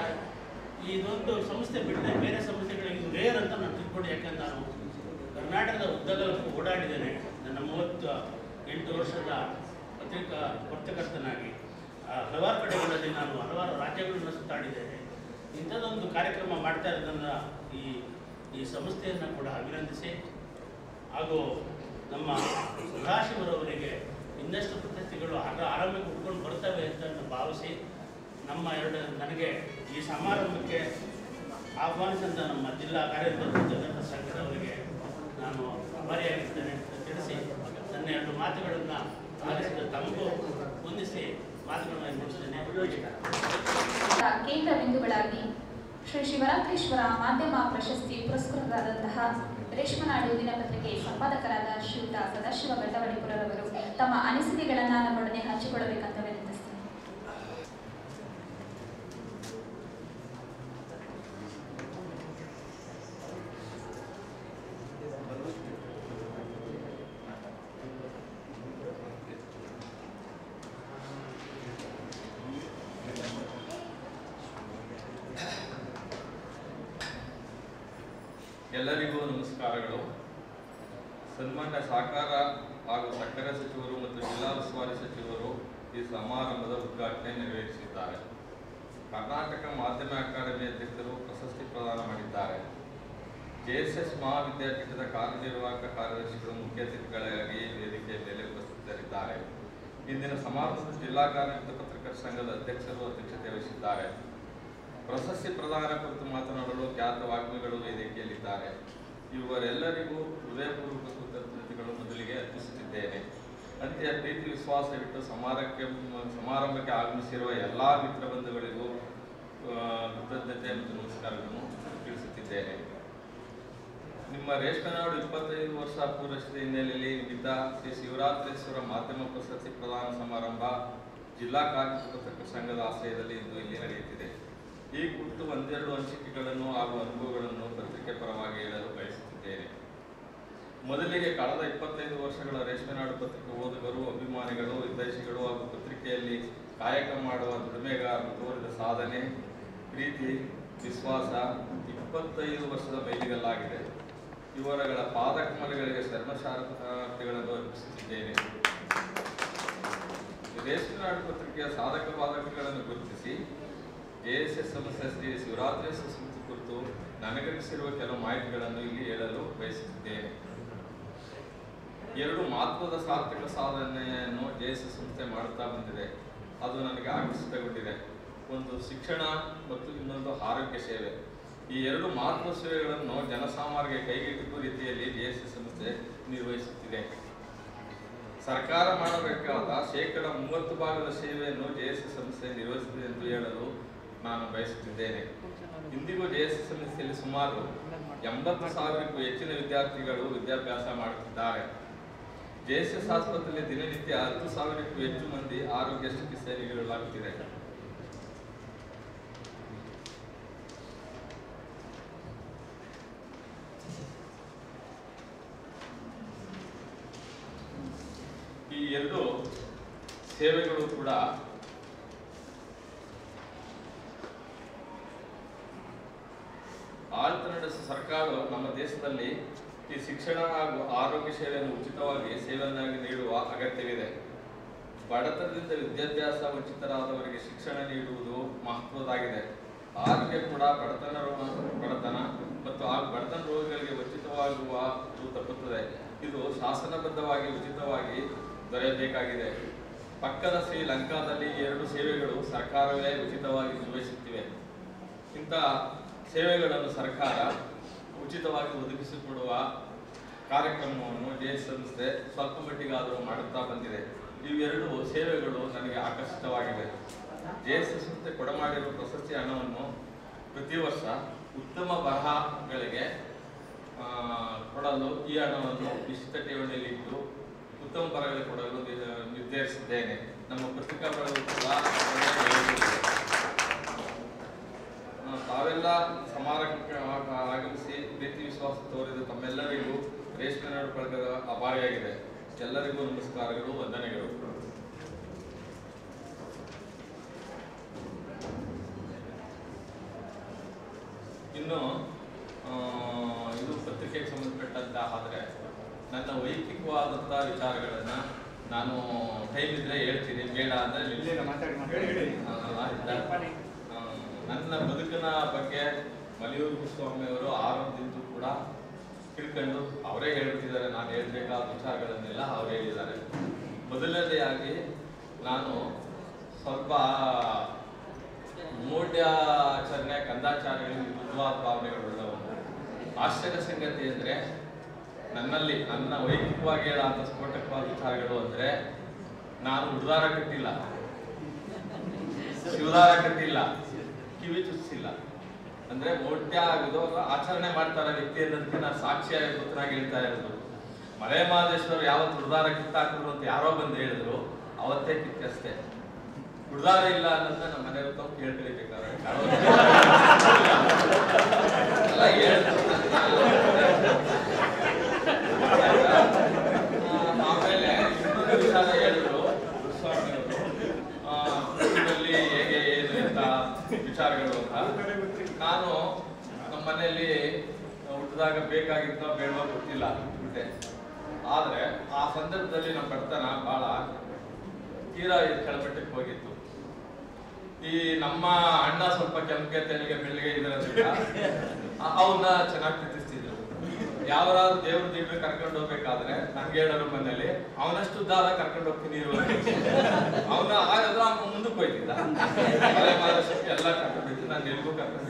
ಇದೊಂದು ಸಂಸ್ಥೆ ಬಿಟ್ಟರೆ ಬೇರೆ ಸಂಸ್ಥೆಗಳಿಗೆ ಇದು ರೇರ್ ಅಂತ ನಾನು ತಿಳ್ಕೊಂಡು. ಯಾಕಂದ್ರೆ ನಾನು ಕರ್ನಾಟಕದ ಉದ್ದಗಲಕ್ಕೂ ಓಡಾಡಿದ್ದೇನೆ. ನನ್ನ 38 ವರ್ಷದ ಪತ್ರಕರ್ತನಾಗಿ ಹಲವಾರು ಕಡೆಗಳಲ್ಲಿ ನಾನು ಹಲವಾರು ರಾಜ್ಯಗಳನ್ನು ಸುತ್ತಾಡಿದ್ದೇನೆ. ಇಂಥದ್ದೊಂದು ಕಾರ್ಯಕ್ರಮ ಮಾಡ್ತಾ ಇರೋದನ್ನು ಈ ಸಂಸ್ಥೆಯನ್ನು ಕೂಡ ಅಭಿನಂದಿಸಿ, ಹಾಗೂ ನಮ್ಮ ಸದಾಶಿವರವರಿಗೆ ಇನ್ನಷ್ಟು ಪ್ರಶಸ್ತಿಗಳು ಆರಂಭಕ್ಕೆ ಉಟ್ಕೊಂಡು ಬರ್ತವೆ ಅಂತ ಭಾವಿಸಿ, ನನಗೆ ಈ ಸಮಾರಂಭಕ್ಕೆ ಆಹ್ವಾನಿಸಿದ ನಮ್ಮ ಜಿಲ್ಲಾ ಕಾರ್ಯದರ್ಶಿ ಜನರ ಸಂಘದವರಿಗೆ ನಾನು ಆಭಾರಿಯಾಗಿರ್ತೇನೆ ಅಂತ ತಿಳಿಸಿ ನನ್ನ 2 ಮಾತುಗಳನ್ನು ಆಲಿಸಿದ ತಮಗೂ ಹೊಂದಿಸಿ ಮಾತುಗಳನ್ನು ಮುಗಿಸ್ತೇನೆ. ಕೇಂದ್ರ ಬಿಂದುಗಳಾಗಿ ಶ್ರೀ ಶಿವರಾತ್ರೀಶ್ವರ ಮಾಧ್ಯಮ ಪ್ರಶಸ್ತಿ ಪುರಸ್ಕೃತರಾದಂತಹ ರೇಷ್ಮನಾಡು ದಿನಪತ್ರಿಕೆ ಸಂಪಾದಕರಾದ ಶ್ರೀಯುತ ಸದಾಶಿವ ಬೆಟ್ಟವಡಿಪುರರವರು ತಮ್ಮ ಅನಿಸಿಕೆಗಳನ್ನು ನಮ್ಮೊಡನೆ ಹಂಚಿಕೊಳ್ಳಬೇಕಂತ ವಿನಂತಿಸ್ತೇನೆ. ಎಲ್ಲರಿಗೂ ನಮಸ್ಕಾರಗಳು. ಸನ್ಮಾನ್ಯ ಸಹಕಾರ ಹಾಗೂ ಸಕ್ಕರೆ ಸಚಿವರು ಮತ್ತು ಜಿಲ್ಲಾ ಉಸ್ತುವಾರಿ ಸಚಿವರು ಈ ಸಮಾರಂಭದ ಉದ್ಘಾಟನೆ ನೆರವೇರಿಸಿದ್ದಾರೆ. ಕರ್ನಾಟಕ ಮಾಧ್ಯಮ ಅಕಾಡೆಮಿ ಅಧ್ಯಕ್ಷರು ಪ್ರಶಸ್ತಿ ಪ್ರದಾನ ಮಾಡಿದ್ದಾರೆ. JSS ಮಹಾವಿದ್ಯಾಪೀಠದ ಕಾರ್ಯನಿರ್ವಾಹಕ ಕಾರ್ಯದರ್ಶಿಗಳು ಮುಖ್ಯ ಅತಿಥಿಗಳಾಗಿ ವೇದಿಕೆಯ ಮೇಲೆ ಉಪಸ್ಥಿತರಿದ್ದಾರೆ. ಇಂದಿನ ಸಮಾರಂಭದ ಜಿಲ್ಲಾ ಕಾರ್ಮಿಕ ಪತ್ರಕರ್ತರ ಸಂಘದ ಅಧ್ಯಕ್ಷರು ಅಧ್ಯಕ್ಷತೆ ವಹಿಸಿದ್ದಾರೆ. ಪ್ರಶಸ್ತಿ ಪ್ರದಾನ ಕುರಿತು ಮಾತನಾಡಲು ಖ್ಯಾತ ವಾಗ್ಮಿಗಳು ವೇದಿಕೆಯಲ್ಲಿದ್ದಾರೆ. ಇವರೆಲ್ಲರಿಗೂ ಹೃದಯಪೂರ್ವಕ ಕೃತಜ್ಞತೆಗಳು ಮೊದಲಿಗೆ ಅರ್ಪಿಸುತ್ತಿದ್ದೇನೆ. ಅಂತ್ಯ ಪ್ರೀತಿ ವಿಶ್ವಾಸವಿಟ್ಟು ಸಮಾರಂಭಕ್ಕೆ ಆಗಮಿಸಿರುವ ಎಲ್ಲ ಮಿತ್ರಬಂಧುಗಳಿಗೂ ಕೃತಜ್ಞತೆ ಮತ್ತು ನಮಸ್ಕಾರಗಳನ್ನು ತಿಳಿಸುತ್ತಿದ್ದೇನೆ. ನಿಮ್ಮ ರೇಷ್ಮೆನಾಡು 25 ವರ್ಷ ಪೂರೈಸಿದ ಹಿನ್ನೆಲೆಯಲ್ಲಿ ನಿಮಿತ್ತ ಶ್ರೀ ಶಿವರಾತ್ರೀಶ್ವರ ಮಾಧ್ಯಮ ಪ್ರಶಸ್ತಿ ಪ್ರದಾನ ಸಮಾರಂಭ ಜಿಲ್ಲಾ ಕಾರ್ಮಿಕ ಪತ್ರಕರ್ತರ ಸಂಘದ ಆಶ್ರಯದಲ್ಲಿ ಇಂದು ಇಲ್ಲಿ ನಡೆಯುತ್ತಿದೆ. ಈ ಕುರಿತು ಒಂದೆರಡು ಅನಿಸಿಕೆಗಳನ್ನು ಹಾಗೂ ಅನುಭವಗಳನ್ನು ಪತ್ರಿಕೆ ಪರವಾಗಿ ಹೇಳಲು ಬಯಸುತ್ತಿದ್ದೇನೆ. ಮೊದಲಿಗೆ ಕಳೆದ 25 ವರ್ಷಗಳ ರೇಷ್ಮೆನಾಡು ಪತ್ರಿಕೆ ಓದುಗರು, ಅಭಿಮಾನಿಗಳು, ಹಿತೈಷಿಗಳು ಹಾಗೂ ಪತ್ರಿಕೆಯಲ್ಲಿ ಕಾಯಕ ಮಾಡುವ ದುಡಿಮೆಗಾರರು ತೋರಿದ ಸಾಧನೆ, ಪ್ರೀತಿ, ವಿಶ್ವಾಸ 25 ವರ್ಷದ ಮೈಲಿಗಲ್ಲಾಗಿದೆ. ಇವರುಗಳ ಪಾದಕಮಲಗಳಿಗೆ ಶರ್ಮಶಾರ್ತಿಗಳನ್ನು ಅರ್ಪಿಸುತ್ತಿದ್ದೇನೆ. ರೇಷ್ಮೆನಾಡು ಪತ್ರಿಕೆಯ ಸಾಧಕ ಬಾಧಕಗಳನ್ನು ಗುರುತಿಸಿ JSS ಸಂಸ್ಥೆ ಶ್ರೀ ಶಿವರಾತ್ರೀಶ್ವರ ಸಂಸ್ಥೆ ಕುರಿತು ನನಗನಿಸಿರುವ ಕೆಲವು ಮಾಹಿತಿಗಳನ್ನು ಇಲ್ಲಿ ಹೇಳಲು ಬಯಸುತ್ತಿದ್ದೇನೆ. 2 ಮಹತ್ವದ ಸಾರ್ಥಕ ಸಾಧನೆಯನ್ನು JSS ಸಂಸ್ಥೆ ಮಾಡುತ್ತಾ ಬಂದಿದೆ. ಅದು ನನಗೆ ಆಕರ್ಷಿತಗೊಂಡಿದೆ. ಒಂದು ಶಿಕ್ಷಣ ಮತ್ತು ಇನ್ನೊಂದು ಆರೋಗ್ಯ ಸೇವೆ. ಈ 2 ಮಹತ್ವ ಸೇವೆಗಳನ್ನು ಜನಸಾಮಾನ್ಯರಿಗೆ ಕೈಗೆಟುಕುವ ರೀತಿಯಲ್ಲಿ JSS ಸಂಸ್ಥೆ ನಿರ್ವಹಿಸುತ್ತಿದೆ. ಸರ್ಕಾರ ಮಾಡಬೇಕಾದ 30% ಸೇವೆಯನ್ನು JSS ಸಂಸ್ಥೆ ನಿರ್ವಹಿಸುತ್ತಿದೆ ಎಂದು ಹೇಳಲು ನಾನು ಬಯಸುತ್ತಿದ್ದೇನೆ. ಇಂದಿಗೂ JSS ಸಂಸ್ಥೆಯಲ್ಲಿ ಸುಮಾರು 80,000ಕ್ಕೂ ಹೆಚ್ಚಿನ ವಿದ್ಯಾರ್ಥಿಗಳು ವಿದ್ಯಾಭ್ಯಾಸ ಮಾಡುತ್ತಿದ್ದಾರೆ. JSS ಆಸ್ಪತ್ರೆಯಲ್ಲಿ ದಿನನಿತ್ಯ 10,000ಕ್ಕೂ ಹೆಚ್ಚು ಮಂದಿ ಆರೋಗ್ಯ ಚಿಕಿತ್ಸೆ ನೀಡಲಾಗುತ್ತಿದೆ. ಈ 2 ಸೇವೆಗಳು ಕೂಡ ಆಡಳಿತ ನಡೆಸುವ ಸರ್ಕಾರವು ನಮ್ಮ ದೇಶದಲ್ಲಿ ಈ ಶಿಕ್ಷಣ ಹಾಗೂ ಆರೋಗ್ಯ ಸೇವೆಯನ್ನು ಉಚಿತವಾಗಿ ಸೇವೆಯನ್ನಾಗಿ ನೀಡುವ ಅಗತ್ಯವಿದೆ. ಬಡತನದಿಂದ ವಿದ್ಯಾಭ್ಯಾಸ ವಂಚಿತರಾದವರಿಗೆ ಶಿಕ್ಷಣ ನೀಡುವುದು ಮಹತ್ವದಾಗಿದೆ. ಆರೋಗ್ಯ ಕೂಡ ಬಡತನ ಮತ್ತು ಹಾಗೂ ಬಡತನ ರೋಗಿಗಳಿಗೆ ಉಚಿತವಾಗುವ ತಪ್ಪುತ್ತದೆ. ಇದು ಶಾಸನಬದ್ಧವಾಗಿ ಉಚಿತವಾಗಿ ದೊರೆಯಬೇಕಾಗಿದೆ. ಪಕ್ಕದ ಶ್ರೀಲಂಕಾದಲ್ಲಿ 2 ಸೇವೆಗಳು ಸರ್ಕಾರವೇ ಉಚಿತವಾಗಿ ನಿರ್ವಹಿಸುತ್ತಿವೆ. ಇಂತಹ ಸೇವೆಗಳನ್ನು ಸರ್ಕಾರ ಉಚಿತವಾಗಿ ಒದಗಿಸಿಕೊಡುವ ಕಾರ್ಯಕ್ರಮವನ್ನು JSS ಸಂಸ್ಥೆ ಸ್ವಲ್ಪ ಮಟ್ಟಿಗಾದರೂ ಮಾಡುತ್ತಾ ಬಂದಿದೆ. ಇವೆರಡು ಸೇವೆಗಳು ನನಗೆ ಆಕರ್ಷಿತವಾಗಿವೆ. JSS ಸಂಸ್ಥೆ ಕೊಡಮಾಡಿರುವ ಪ್ರಶಸ್ತಿ ಹಣವನ್ನು ಪ್ರತಿ ವರ್ಷ ಉತ್ತಮ ಬರಹಗಳಿಗೆ ಕೊಡಲು ಈ ಹಣವನ್ನು ನಿಶ್ಚಿತ ಠೇವಣಿಯಲ್ಲಿ ಇಟ್ಟು ಉತ್ತಮ ಬರಹಗಳಿಗೆ ಕೊಡಲು ನಿರ್ಧರಿಸಿದ್ದೇನೆ. ನಮ್ಮ ಪತ್ರಿಕಾ ಬಳಗವು ಕೂಡ ತಾವೆಲ್ಲ ಸಮಾರಂಭಕ್ಕೆ ಆಗಮಿಸಿ ಪ್ರೀತಿ ವಿಶ್ವಾಸ ತೋರಿದ ತಮ್ಮೆಲ್ಲರಿಗೂ ರೇಷ್ಮೆನಾಡು ಬಳಗದ ಆಭಾರಿಯಾಗಿದೆ. ಎಲ್ಲರಿಗೂ ನಮಸ್ಕಾರಗಳು, ವಂದನೆಗಳು. ಇನ್ನು ಇದು ಪತ್ರಿಕೆಗೆ ಸಂಬಂಧಪಟ್ಟಂತ ಆದರೆ ನನ್ನ ವೈಯಕ್ತಿಕವಾದಂಥ ವಿಚಾರಗಳನ್ನು ನಾನು ಟೈಮ್ ಇದ್ರೆ ಹೇಳ್ತೀನಿ, ಬೇಡ ಅಂದರೆ ನನ್ನ ಬದುಕಿನ ಬಗ್ಗೆ ಮಲಿಯೂರು ಸ್ವಾಮಿಯವರು ಆರಂಭದಿಂದ ಕೂಡ ತಿಳ್ಕೊಂಡು ಅವರೇ ಹೇಳ್ತಿದ್ದಾರೆ. ನಾನು ಹೇಳ್ಬೇಕಾದ ವಿಚಾರಗಳನ್ನೆಲ್ಲ ಅವ್ರು ಹೇಳಿದ್ದಾರೆ. ಮೊದಲನೇದಾಗಿ ನಾನು ಸ್ವಲ್ಪ ಮೌಢ್ಯಾಚರಣೆ ಕಂದಾಚಾರಗಳಿಗೆ ಮೃದುವಾದ ಭಾವನೆಗಳುಳ್ಳವನು. ಆಶ್ಚರ್ಯ ಸಂಗತಿ ಅಂದರೆ ನನ್ನಲ್ಲಿ ನನ್ನ ವೈಯಕ್ತಿಕವಾಗಿ ಹೇಳೋಂಥ ಸ್ಫೋಟಕವಾದ ವಿಚಾರಗಳು ಅಂದರೆ ನಾನು ಉಡ್ದಾರ ಕಟ್ಟಿಲ್ಲ, ಶಿವದಾರ ಕಟ್ಟಿಲ್ಲ, ಕಿವಿ ಚುಚ್ಚಿಲ್ಲ. ಅಂದ್ರೆ ಮೌಢ್ಯ ಆಗುದು ಆಚರಣೆ ಮಾಡ್ತಾರ ವ್ಯಕ್ತಿ ಅನ್ನೋದಕ್ಕೆ ನಾನು ಸಾಕ್ಷಿಯಾಗಿ ಪುತ್ರನಾಗಿ ಹೇಳ್ತಾ ಇರೋದು. ಮಲೆ ಮಹದೇಶ್ವರ ಯಾವತ್ತು ಉಡ್ದಾರ ಕಿತ್ತಾಕಿದ್ರು ಅಂತ ಯಾರೋ ಬಂದು ಹೇಳಿದ್ರು, ಅವತ್ತೇ ಕಿತ್ತಷ್ಟೇ. ಉಡ್ದಾರ ಇಲ್ಲ ಅನ್ನೋದನ್ನ ನಮ್ಮ ಮನೆ ಕೇಳ್ಕೊಳ್ಬೇಕಾದ್ರೆ ಆಮೇಲೆ ಇನ್ನೊಂದು ವಿಚಾರ ಹೇಳಿದ್ರು ಗುರುಸ್ವಾಮಿಯವರು, ಹೇಗೆ ಏನು ಅಂತ ವಿಚಾರಗಳು ಅಂತ. ನಾನು ನಮ್ಮ ಮನೆಯಲ್ಲಿ ಹುಟ್ಟಿದಾಗ ಬೇಕಾಗಿದ್ದೋ ಬೇಡವೋ ಗೊತ್ತಿಲ್ಲ, ಬಿಟ್ಟೆ. ಆದ್ರೆ ಆ ಸಂದರ್ಭದಲ್ಲಿ ನಮ್ಮ ಬಡತನ ಬಹಳ ತೀರಾ ಕೆಳಮಟ್ಟಕ್ಕೆ ಹೋಗಿತ್ತು. ಈ ನಮ್ಮ ಅಣ್ಣ ಸ್ವಲ್ಪ ಕೆಂಪಗೆ ತೆಲಿಗೆ ಬೆಳ್ಳಿಗೆ ಇದರಿಂದ ಅವನ್ನ ಚೆನ್ನಾಗಿ ಪ್ರೀತಿಸ್ತಿದ್ರು. ಯಾವ್ದಾದ್ರು ದೇವ್ರ ದೀಪ ಕರ್ಕೊಂಡು ಹೋಗ್ಬೇಕಾದ್ರೆ ನಂಗೆ ಹೇಳೋರು ಮನೇಲಿ ಅವನಷ್ಟು ದಾರ ಕರ್ಕೊಂಡು ಹೋಗ್ತೀನಿ ಅವನ ಆಗಾದ್ರೆ ಅವ್ನ ಮುಂದಕ್ಕೆ ಹೋಯ್ತಿದ್ದ. ಎಲ್ಲ ಕರ್ಕೊಂಡು ಹೋಯ್ತು, ನಾನು ಎಲ್ಗೂ ಕರ್ಕೊಂಡು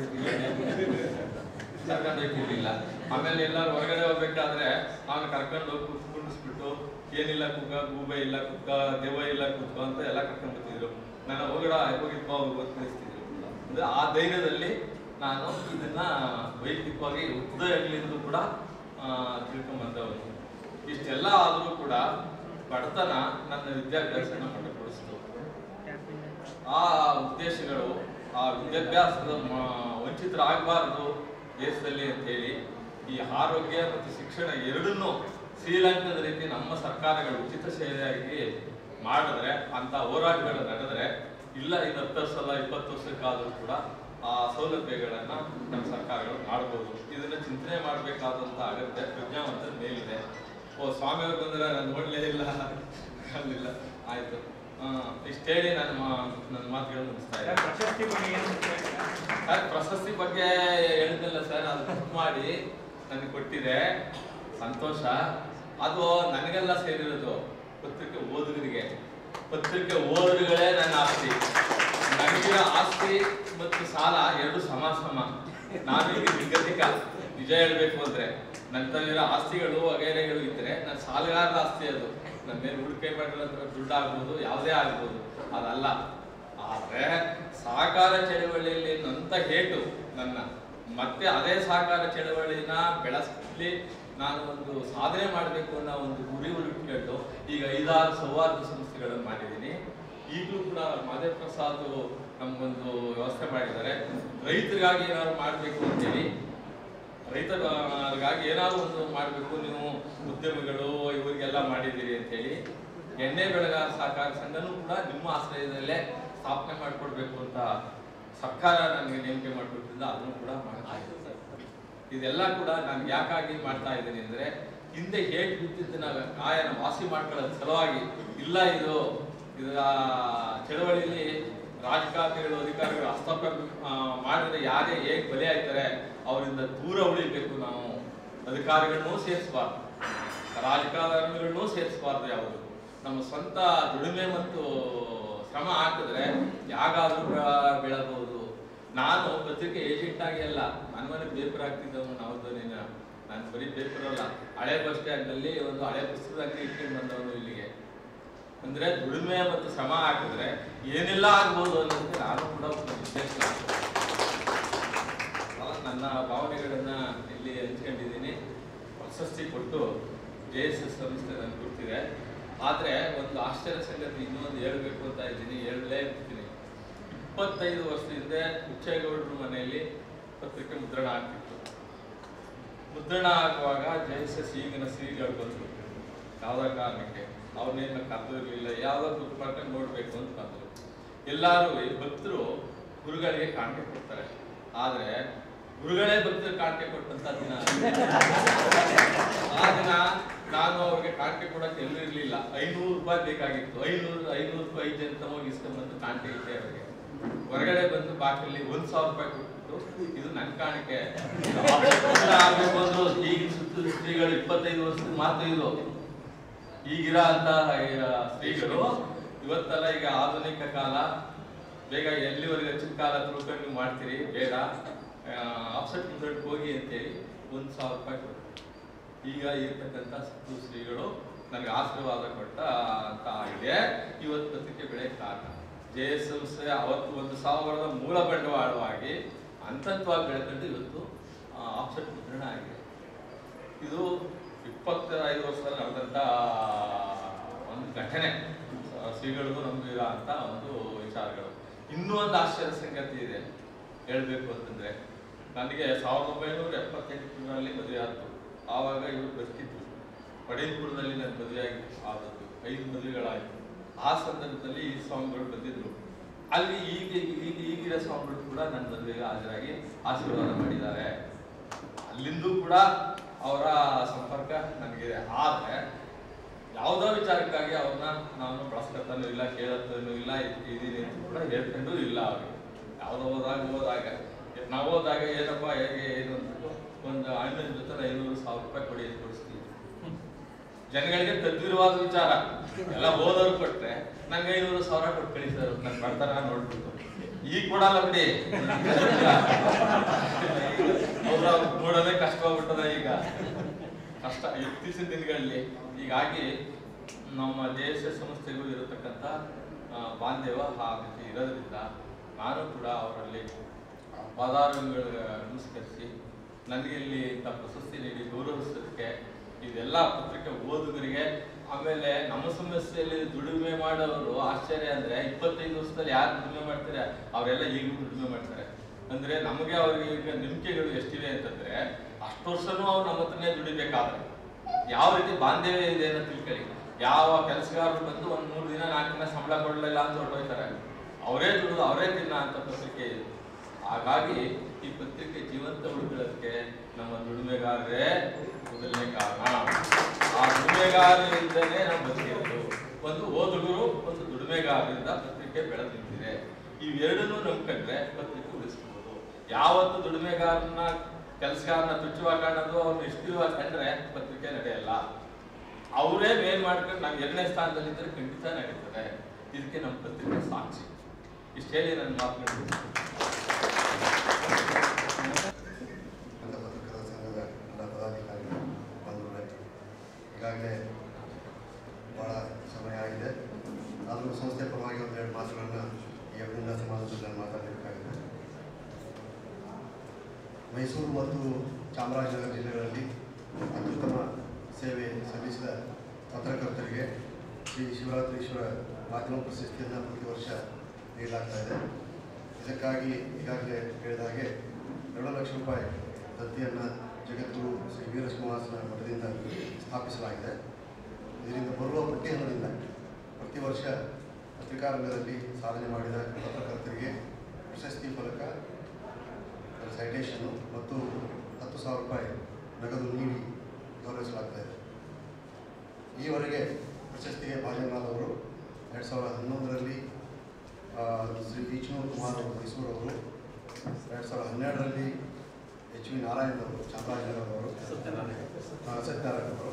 ಹೋಗ್ತಿರ್ಲಿಲ್ಲ. ಆಮೇಲೆ ಎಲ್ಲಾರು ಹೊರಗಡೆ ಹೋಗ್ಬೇಕಾದ್ರೆ ಅವ್ನ ಕರ್ಕೊಂಡು ಹೋಗಿ ಕುತ್ಕೊಂಡಿಸ್ಬಿಟ್ಟು ಏನಿಲ್ಲ ಕುಗ್ಗ, ಗೂಬೆ ಇಲ್ಲ ಕುಗ್ಗ, ದೆವ್ವ ಇಲ್ಲ ಕುಗ್ಗ ಅಂತ ಎಲ್ಲ ಕರ್ಕೊಂಡು ಬರ್ತಿದ್ರು. ನನ್ನ ಹೋಗಿದ್ಬ ತಿಳಿಸ್ತಿದ್ರು. ಅಂದ್ರೆ ಆ ಧೈರ್ಯದಲ್ಲಿ ನಾನು ಇದನ್ನ ವೈಯಕ್ತಿಕವಾಗಿ ಹೃದಯಗಳಿಂದ ಕೂಡ ತಿಳ್ಕೊಂಡ್ ಬಂದವನು. ಇಷ್ಟೆಲ್ಲ ಆದ್ರೂ ಕೂಡ ಬಡತನ ನನ್ನ ವಿದ್ಯಾಭ್ಯಾಸನ ಮಟ್ಟಗೊಳಿಸಿತು. ಆ ಉದ್ದೇಶಗಳು, ಆ ವಿದ್ಯಾಭ್ಯಾಸದ ವಂಚಿತರಾಗಬಾರದು ದೇಶದಲ್ಲಿ ಅಂತ ಹೇಳಿ ಈ ಆರೋಗ್ಯ ಮತ್ತು ಶಿಕ್ಷಣ ಎರಡನ್ನೂ ಶ್ರೀಲಂಕಾದ ರೀತಿ ನಮ್ಮ ಸರ್ಕಾರಗಳು ಉಚಿತ ಸೇವೆಯಾಗಿ ಮಾಡಿದ್ರೆ, ಅಂತ ಹೋರಾಟಗಳು ನಡೆದ್ರೆ, ಇಲ್ಲ ಇನ್ನು 10 ವರ್ಷ 20 ವರ್ಷಕ್ಕಾದ್ರೂ ಕೂಡ ಆ ಸೌಲಭ್ಯಗಳನ್ನ ನಮ್ಮ ಸರ್ಕಾರಗಳು ಮಾಡ್ಬೋದು. ಇದನ್ನ ಚಿಂತನೆ ಮಾಡಬೇಕಾದಂತ ಅಗತ್ಯ ಪ್ರಜ್ಞಾವಂತರ ಮೇಲಿದೆ. ಸ್ವಾಮಿಯವರು ಬಂದ್ರೆ ನಾನು ನೋಡ್ಲೇ ಇಲ್ಲ ಅಲ್ಲಿಲ್ಲ. ಆಯ್ತು, ಇಷ್ಟು ಹೇಳಿ ನನ್ನ ಮಾತುಗಳನ್ನು ಮುಗಿಸ್ತಾ ಇದ್ದೀನಿ. ಪ್ರಶಸ್ತಿ ಬಗ್ಗೆ ಹೇಳಿದ್ನಲ್ಲ ಸರ್, ಅದು ಬುಕ್ ಮಾಡಿ ನನಗೆ ಕೊಟ್ಟಿದೆ, ಸಂತೋಷ. ಅದು ನನಗೆಲ್ಲ ಸೇರಿರೋದು ಪತ್ರಿಕೆ ಓದುಗರಿಗೆ. ಪತ್ರಿಕೆ ಓದುಗಗಳೇ ನನ್ನ ಆಸ್ತಿ. ನನಗಿರೋ ಆಸ್ತಿ ಮತ್ತು ಸಾಲ ಎರಡು ಸಮ. ನಾನು ಈಗ ನಿರ್ಗತಿಕ, ನಿಜ ಹೇಳ್ಬೇಕು ಅಂದ್ರೆ. ನಂತರವಿರೋ ಆಸ್ತಿಗಳು ವಗೈರೆಗಳು ಇದ್ರೆ ನನ್ನ ಸಾಲಗಾರರ ಆಸ್ತಿ ಅದು. ನನ್ನ ಮೇಲೆ ಉಳಿಕೆ ಮಾಡಿರೋ ದುಡ್ಡು ಆಗ್ಬೋದು, ಯಾವುದೇ ಆಗ್ಬೋದು, ಅದಲ್ಲ. ಆದ್ರೆ ಸಹಕಾರ ಚಳವಳಿಯಲ್ಲಿ ನಂತ ಹೇಟು ನನ್ನ ಮತ್ತೆ ಅದೇ ಸಹಕಾರ ಚಳವಳಿನ ಬೆಳೆಸಲಿ, ನಾನು ಒಂದು ಸಾಧನೆ ಮಾಡಬೇಕು ಅನ್ನೋ ಒಂದು ಗುರಿ ಇಟ್ಕೊಂಡು ಈಗ 5-6 ಸೌಹಾರ್ದ ಸಂಸ್ಥೆಗಳನ್ನು ಮಾಡಿದ್ದೀನಿ. ಈಗಲೂ ಕೂಡ ಮಾದೇವ್ ಪ್ರಸಾದ್ ನಮ್ಗೊಂದು ವ್ಯವಸ್ಥೆ ಮಾಡಿದ್ದಾರೆ. ರೈತರಿಗಾಗಿ ಏನಾದ್ರು ಮಾಡಬೇಕು ಅಂತೇಳಿ, ರೈತರಿಗಾಗಿ ಏನಾದ್ರು ಒಂದು ಮಾಡಬೇಕು, ನೀವು ಉದ್ಯಮಿಗಳು ಇವರಿಗೆಲ್ಲ ಮಾಡಿದ್ದೀರಿ ಅಂತೇಳಿ ಎಣ್ಣೆ ಬೆಳೆಗಾರ ಸಹಕಾರ ಸಂಘನೂ ಕೂಡ ನಿಮ್ಮ ಆಶ್ರಯದಲ್ಲೇ ಸ್ಥಾಪನೆ ಮಾಡಿಕೊಡ್ಬೇಕು ಅಂತ ಸರ್ಕಾರ ನನಗೆ ನೇಮಕ ಮಾಡಿಕೊಟ್ಟಿದ್ದ, ಅದನ್ನು ಕೂಡ ಮಾಡ್ತಾ ಇದ್ದೀನಿ. ಇದೆಲ್ಲ ಕೂಡ ನಾನು ಯಾಕಾಗಿ ಮಾಡ್ತಾ ಇದ್ದೀನಿ ಅಂದ್ರೆ, ಹಿಂದೆ ಹೇಗೆ ಬಿದ್ದಿದ್ದನ್ನ ಗಾಯನ ವಾಸಿ ಮಾಡ್ಕೊಳ್ಳೋದು ಸಲುವಾಗಿ ಇಲ್ಲ. ಇದರ ಚಳವಳಿಯಲ್ಲಿ ರಾಜಕಾರಣಿಗಳು, ಅಧಿಕಾರಿಗಳು ಹಸ್ತಕ್ಷೇಪ ಮಾಡಿದ್ರೆ ಯಾರೇ ಹೇಗೆ ಬಲಿ ಆಯ್ತಾರೆ ಅವರಿಂದ ದೂರ ಉಳಿಬೇಕು. ನಾವು ಅಧಿಕಾರಿಗಳನ್ನೂ ಸೇರಿಸಬಾರ್ದು, ರಾಜಕಾರಣಿಗಳನ್ನೂ ಸೇರಿಸಬಾರ್ದು. ಯಾವುದು ನಮ್ಮ ಸ್ವಂತ ದುಡಿಮೆ ಮತ್ತು ಶ್ರಮ ಹಾಕಿದ್ರೆ ಯಾಗಾದ್ರೂ ಬೆಳಬಹುದು. ನಾನು ಪತ್ರಿಕೆ ಏಜೆಂಟ್ ಆಗಿ ಅಲ್ಲ, ನನ್ನ ಮನೆ ಪೇಪರ್ ಹಾಕ್ತಿದ್ದವನು. ನಾನು ಬರೀ ಪೇಪರ್ ಅಲ್ಲ, ಹಳೆ ಬಸ್ ಸ್ಟ್ಯಾಂಡ್ ನಲ್ಲಿ ಒಂದು ಹಳೆ ಪುಸ್ತಕದ ಅಂಗಡಿ ಇಟ್ಕೊಂಡು ಬಂದವನು ಇಲ್ಲಿಗೆ. ಅಂದ್ರೆ ದುಡಿಮೆ ಮತ್ತು ಶ್ರಮ ಹಾಕಿದ್ರೆ ಏನೆಲ್ಲ ಆಗ್ಬೋದು ಅನ್ನೋದಕ್ಕೆ ನಾನು ಕೂಡ ಉದ್ದೇಶ. ನನ್ನ ಭಾವನೆಗಳನ್ನ ಇಲ್ಲಿ ಹಂಚ್ಕೊಂಡಿದ್ದೀನಿ. ಪ್ರಶಸ್ತಿ ಕೊಟ್ಟು JSS ಸಂಸ್ಥೆ ನನಗೆ ಗೊತ್ತಿದೆ. ಆದ್ರೆ ಒಂದು ಆಶ್ಚರ್ಯ ಸಂಗತಿ ಇನ್ನೊಂದು ಹೇಳ್ಬೇಕು ಅಂತ ಇದ್ದೀನಿ, ಹೇಳಲೇ ಇರ್ತೀನಿ. 25 ವರ್ಷದಿಂದ ಹುಚ್ಚೇಗೌಡರ ಮನೆಯಲ್ಲಿ ಪತ್ರಿಕೆ ಮುದ್ರಣ ಆಗ್ತಿತ್ತು. ಮುದ್ರಣ ಆಗುವಾಗ JSS ಈಗಿನ ಶ್ರೀಗಳು ಬಂದರು. ಯಾವುದೇ ಕಾರಣಕ್ಕೆ ಅವ್ರನ್ನೇನು ಕರೆದಿರಲಿಲ್ಲ, ಯಾವುದೋ ದುಡ್ಡು ಮಾಡ್ಕೊಂಡು ನೋಡ್ಬೇಕು ಅಂತ ಬಂದರು. ಎಲ್ಲರೂ ಭಕ್ತರು ಗುರುಗಳಿಗೆ ಕಾಣಿಕೆ ಕೊಡ್ತಾರೆ. ಆದ್ರೆ ಗುರುಗಳೇ ಭಕ್ತರು ಕಾಣಿಕೆ ಕೊಟ್ಟಂತ ದಿನ. ಆ ದಿನ ನಾನು ಅವ್ರಿಗೆ ಕಾಣಿಕೆ ಕೊಡಕ್ಕೆ ಎಲ್ಲೂ ಇರ್ಲಿಲ್ಲ. 500 ರೂಪಾಯಿ ಬೇಕಾಗಿತ್ತು. 500 ರೂಪಾಯಿ 5 ಜನ ಹೋಗಿ ಇಸ್ಕೊಂಡ್ಬಂದು ಕಾಣಿಕೆ ಇಟ್ಟೆ ಅವ್ರಿಗೆ. ಹೊರಗಡೆ ಬಂದು ಬಾಕಲ್ಲಿ 1000 ರೂಪಾಯಿ ಕೊಟ್ಬಿಟ್ಟು, ಇದು ನನ್ನ ಕಾಣಿಕೆ ಆಗ್ಬೇಕು ಅಂದ್ರು. ಈಗಿನ ಸುತ್ತ ಸ್ತ್ರೀಗಳು 25 ವರ್ಷದ ಮಾತು ಇದು. ಈಗಿರೋ ಅಂತ ಸ್ತ್ರೀಗಳು ಇವತ್ತೆಲ್ಲ ಈಗ ಆಧುನಿಕ ಕಾಲ, ಬೇಗ ಎಲ್ಲಿವರೆಗೆ ಚಿಕ್ಕ ಕಾಲ ತಿಳ್ಕೊಂಡು ನೀವು ಮಾಡ್ತೀರಿ, ಬೇಡ ಆಫ್ಸೆಟ್ ರಿಸಲ್ಟ್ ಹೋಗಿ ಅಂತೇಳಿ 1,000 ರೂಪಾಯಿ ಕೊಟ್ಟರು. ಈಗ ಇರ್ತಕ್ಕಂಥ ಸದ್ಗುರು ಶ್ರೀಗಳು ನನಗೆ ಆಶೀರ್ವಾದ ಕೊಟ್ಟ ಅಂತ ಆಗಿದೆ ಇವತ್ತು ಪತ್ರಿಕೆ ಬೆಳೆಯಕ್ಕೆ ಕಾರಣ. JS ಸಂಸ್ಥೆ ಅವತ್ತು 1,000ದ ಮೂಲ ಬಂಡವಾಳವಾಗಿ ಹಂತವಾಗಿ ಬೆಳೆಕೊಂಡು ಇವತ್ತು ಆಫ್ಸೆಟ್ ಮುದ್ರಣ ಆಗಿದೆ. ಇದು 25 ವರ್ಷದಲ್ಲಿ ನಡೆದಂಥ ಒಂದು ಘಟನೆ. ಶ್ರೀಗಳಿಗೂ ನಮಗಿಲ್ಲ ಅಂತ ಒಂದು ವಿಚಾರಗಳು. ಇನ್ನೂ ಒಂದು ಆಶ್ಚರ್ಯ ಸಂಗತಿ ಇದೆ ಹೇಳಬೇಕು ಅಂತಂದರೆ, ನನಗೆ 1978ರಲ್ಲಿ ಮದುವೆ ಆಯಿತು. ಆವಾಗ ಇವರು ಬರ್ತಿದ್ರು. ಪಡೇಲ್ಪುರದಲ್ಲಿ ನನ್ನ ಮದುವೆಯಾಗಿ ಆದದ್ದು 5 ಮದುವೆಗಳಾಯಿತು. ಆ ಸಂದರ್ಭದಲ್ಲಿ ಈ ಸ್ವಾಮಿಗಳು ಬಂದಿದ್ರು. ಅಲ್ಲಿ ಈಗಿನ ಸ್ವಾಮಿಗಳು ಕೂಡ ನನ್ನ ಮದುವೆಗೆ ಹಾಜರಾಗಿ ಆಶೀರ್ವಾದ ಮಾಡಿದ್ದಾರೆ. ಅಲ್ಲಿಂದೂ ಕೂಡ ಅವರ ಸಂಪರ್ಕ ನನಗಿದೆ. ಆದರೆ ಯಾವುದೋ ವಿಚಾರಕ್ಕಾಗಿ ಅವ್ರನ್ನ ನಾನು ಬಳಸ್ಕೊತಾನೂ ಇಲ್ಲ, ಕೇಳತ್ತೂ ಇಲ್ಲ, ಇದೀನಿ ಅಂತ ಕೂಡ ಹೇಳ್ಕೊಂಡು ಇಲ್ಲ. ಅವ್ರಿಗೆ ಯಾವುದೋ ಹೋದಾಗ ನಾವು ಹೋದಾಗ ಏನಪ್ಪ ಹೇಗೆ ಏನು ಅಂದ್ಬಿಟ್ಟು ಒಂದು ಅಣ್ಣನ ಜೊತೆ 500,000 ರೂಪಾಯಿ ಕೊಡಿ ಅಂತ ಕೊಡಿಸ್ತೀವಿ. ಜನಗಳಿಗೆ ತದ್ವಿರವಾದ ವಿಚಾರ. ಎಲ್ಲ ಓದೋರು ಕೊಟ್ಟರೆ ನಂಗೆ 500,000 ಕೊಟ್ಟು ಕಳಿಸ್ತಾರೆ. ನನ್ನ ಬರ್ತಾರ ನೋಡ್ಬಿಟ್ಟು ಈಗ ಕೊಡಲ್ಲ ಬಿಡಿ. ಅವ್ರ ನೋಡೋದೇ ಕಷ್ಟವಾಗ್ಬಿಟ್ಟದ ಈಗ. ಕಷ್ಟ ಇತ್ತೀಚಿನ ದಿನಗಳಲ್ಲಿ. ಹೀಗಾಗಿ ನಮ್ಮ ದೇಶ ಸಂಸ್ಥೆಗೂ ಇರತಕ್ಕಂಥ ಬಾಂಧವ್ಯ ಆ ರೀತಿ ಇರೋದ್ರಿಂದ ನಾನು ಕೂಡ ಅವರಲ್ಲಿ ಪದಾರ್ವಗಳಿಗೆ ನಮಸ್ಕರಿಸಿ ನನಗೆ ಇಲ್ಲಿ ಇಂಥ ಪ್ರಶಸ್ತಿ ನೀಡಿ ಗೌರವಿಸೋದಕ್ಕೆ ಇದೆಲ್ಲ ಪತ್ರಿಕೆ ಓದುಗರಿಗೆ, ಆಮೇಲೆ ನಮ್ಮ ಸಮಸ್ಯೆಯಲ್ಲಿ ದುಡಿಮೆ ಮಾಡೋರು ಆಶ್ಚರ್ಯ ಅಂದರೆ 25 ವರ್ಷದಲ್ಲಿ ಯಾರು ದುಡಿಮೆ ಮಾಡ್ತಾರೆ ಅವರೆಲ್ಲ ಈಗಲೂ ದುಡಿಮೆ ಮಾಡ್ತಾರೆ. ಅಂದರೆ ನಮಗೆ ಅವ್ರಿಗೆ ಈಗ ನಂಬಿಕೆಗಳು ಎಷ್ಟಿವೆ ಅಂತಂದರೆ ಅಷ್ಟು ವರ್ಷನೂ ಅವ್ರು ನಮ್ಮ ಹತ್ರನೇ ದುಡಿಬೇಕಾದ್ರೆ ಯಾವ ರೀತಿ ಬಾಂಧವ್ಯ ಇದೆ ಅಂತ ತಿಳ್ಕೊಳ್ಳಿ. ಯಾವ ಕೆಲಸಗಾರರು ಬಂದು ಒಂದು 3 ದಿನ 4 ದಿನ ಸಂಬಳ ಕೊಡಲಿಲ್ಲ ಅಂತ ಹೊರಟೋಯ್ತಾರೆ. ಅವರೇ ದುಡಿದು ಅವರೇ ತಿನ್ನ ಅಂತ ಪತ್ರಿಕೆ ಇದೆ. ಹಾಗಾಗಿ ಈ ಪತ್ರಿಕೆ ಜೀವಂತ ಉಳಿಕೊಳ್ಳೋದಕ್ಕೆ ನಮ್ಮ ದುಡಿಮೆಗಾರರೇ ಮೊದಲನೇ ಕಾರಣ. ಆ ದುಡಿಮೆಗಾರರಿಂದಲೇ ನಾವು ಬದುಕಿರೋದು. ಒಂದು ಓದುಗರು, ಒಂದು ದುಡಿಮೆಗಾರರಿಂದ ಪತ್ರಿಕೆ ಬೆಳೆದು ನಿಂತಿದೆ. ಇವೆರಡನ್ನೂ ನಂಬ್ಕೊಂಡ್ರೆ ಪತ್ರಿಕೆ ಉಳಿಸ್ಬೋದು. ಯಾವತ್ತು ದುಡಿಮೆಗಾರನ ಕೆಲಸಗಾರನ ತುಚ್ಚವಾಗಿ ಕಾಣೋದು, ಅವ್ರನ್ನ ಇಷ್ಟವಾಗಿ ಕಂಡ್ರೆ ಪತ್ರಿಕೆ ನಡೆಯಲ್ಲ. ಅವರೇ ಮೇಲ್ ಮಾಡ್ಕೊಂಡು ನಾವು 2ನೇ ಸ್ಥಾನದಲ್ಲಿದ್ದರೆ ಖಂಡಿತ ನಡೀತದೆ. ಇದಕ್ಕೆ ನಮ್ಮ ಪತ್ರಿಕೆ ಸಾಕ್ಷಿ. ಇಷ್ಟು ಹೇಳಿ ನನ್ನ ಮಾತನಾಡಿ ಪತ್ರಕರ್ತರ ಸಂಘದ ಎಲ್ಲ ಪದಾಧಿಕಾರಿಗಳು ಬಂಧುಗಳೇ, ಈಗಾಗಲೇ ಭಾಳ ಸಮಯ ಆಗಿದೆ. ಆದರೂ ಸಂಸ್ಥೆ ಪರವಾಗಿ 1-2 ಮಾತುಗಳನ್ನು ಈ ಅಭಿನಂದನಾ ಸಮಾರಂಭದಲ್ಲಿ ಮಾತಾಡಬೇಕಾಗಿದೆ. ಮೈಸೂರು ಮತ್ತು ಚಾಮರಾಜನಗರ ಜಿಲ್ಲೆಗಳಲ್ಲಿ ಅತ್ಯುತ್ತಮ ಸೇವೆ ಸಲ್ಲಿಸಿದ ಪತ್ರಕರ್ತರಿಗೆ ಶ್ರೀ ಶಿವರಾತ್ರೀಶ್ವರ ಮಾಧ್ಯಮ ಪ್ರಶಸ್ತಿಯನ್ನು ಪ್ರತಿ ವರ್ಷ ನೀಡಲಾಗ್ತಾ ಇದೆ. ಇದಕ್ಕಾಗಿ ಈಗಾಗಲೇ ಹೇಳಿದ ಹಾಗೆ 2 ಲಕ್ಷ ರೂಪಾಯಿ ದತ್ತಿಯನ್ನು ಜಗದ್ಗುರು ಶ್ರೀ ವೀರಶ್ರೀನಿವಾಸನ ಮಠದಿಂದ ಸ್ಥಾಪಿಸಲಾಗಿದೆ. ಇದರಿಂದ ಬರುವ ಪಟ್ಟಿ ಹಣದಿಂದ ಪ್ರತಿ ವರ್ಷ ಪತ್ರಿಕಾ ರಂಗದಲ್ಲಿ ಸಾಧನೆ ಮಾಡಿದ ಪತ್ರಕರ್ತರಿಗೆ ಪ್ರಶಸ್ತಿ ಫಲಕ, ಸೈಟೇಷನ್ನು ಮತ್ತು 10,000 ರೂಪಾಯಿ ನಗದು ನೀಡಿ ಗೌರವಿಸಲಾಗ್ತಾಯಿದೆ. ಈವರೆಗೆ ಪ್ರಶಸ್ತಿಗೆ ಭಾಜನರಾದವರು 2011ರಲ್ಲಿ ಶ್ರೀ ಈಚನೂರು ಕುಮಾರ್ ಅವರು ಮೈಸೂರವರು, 2012ರಲ್ಲಿ HV ನಾರಾಯಣ್ ಅವರು ಚಾಮರಾಜನಗರದವರು, ಸತ್ಯನಾರಾಯಣ ಅವರು,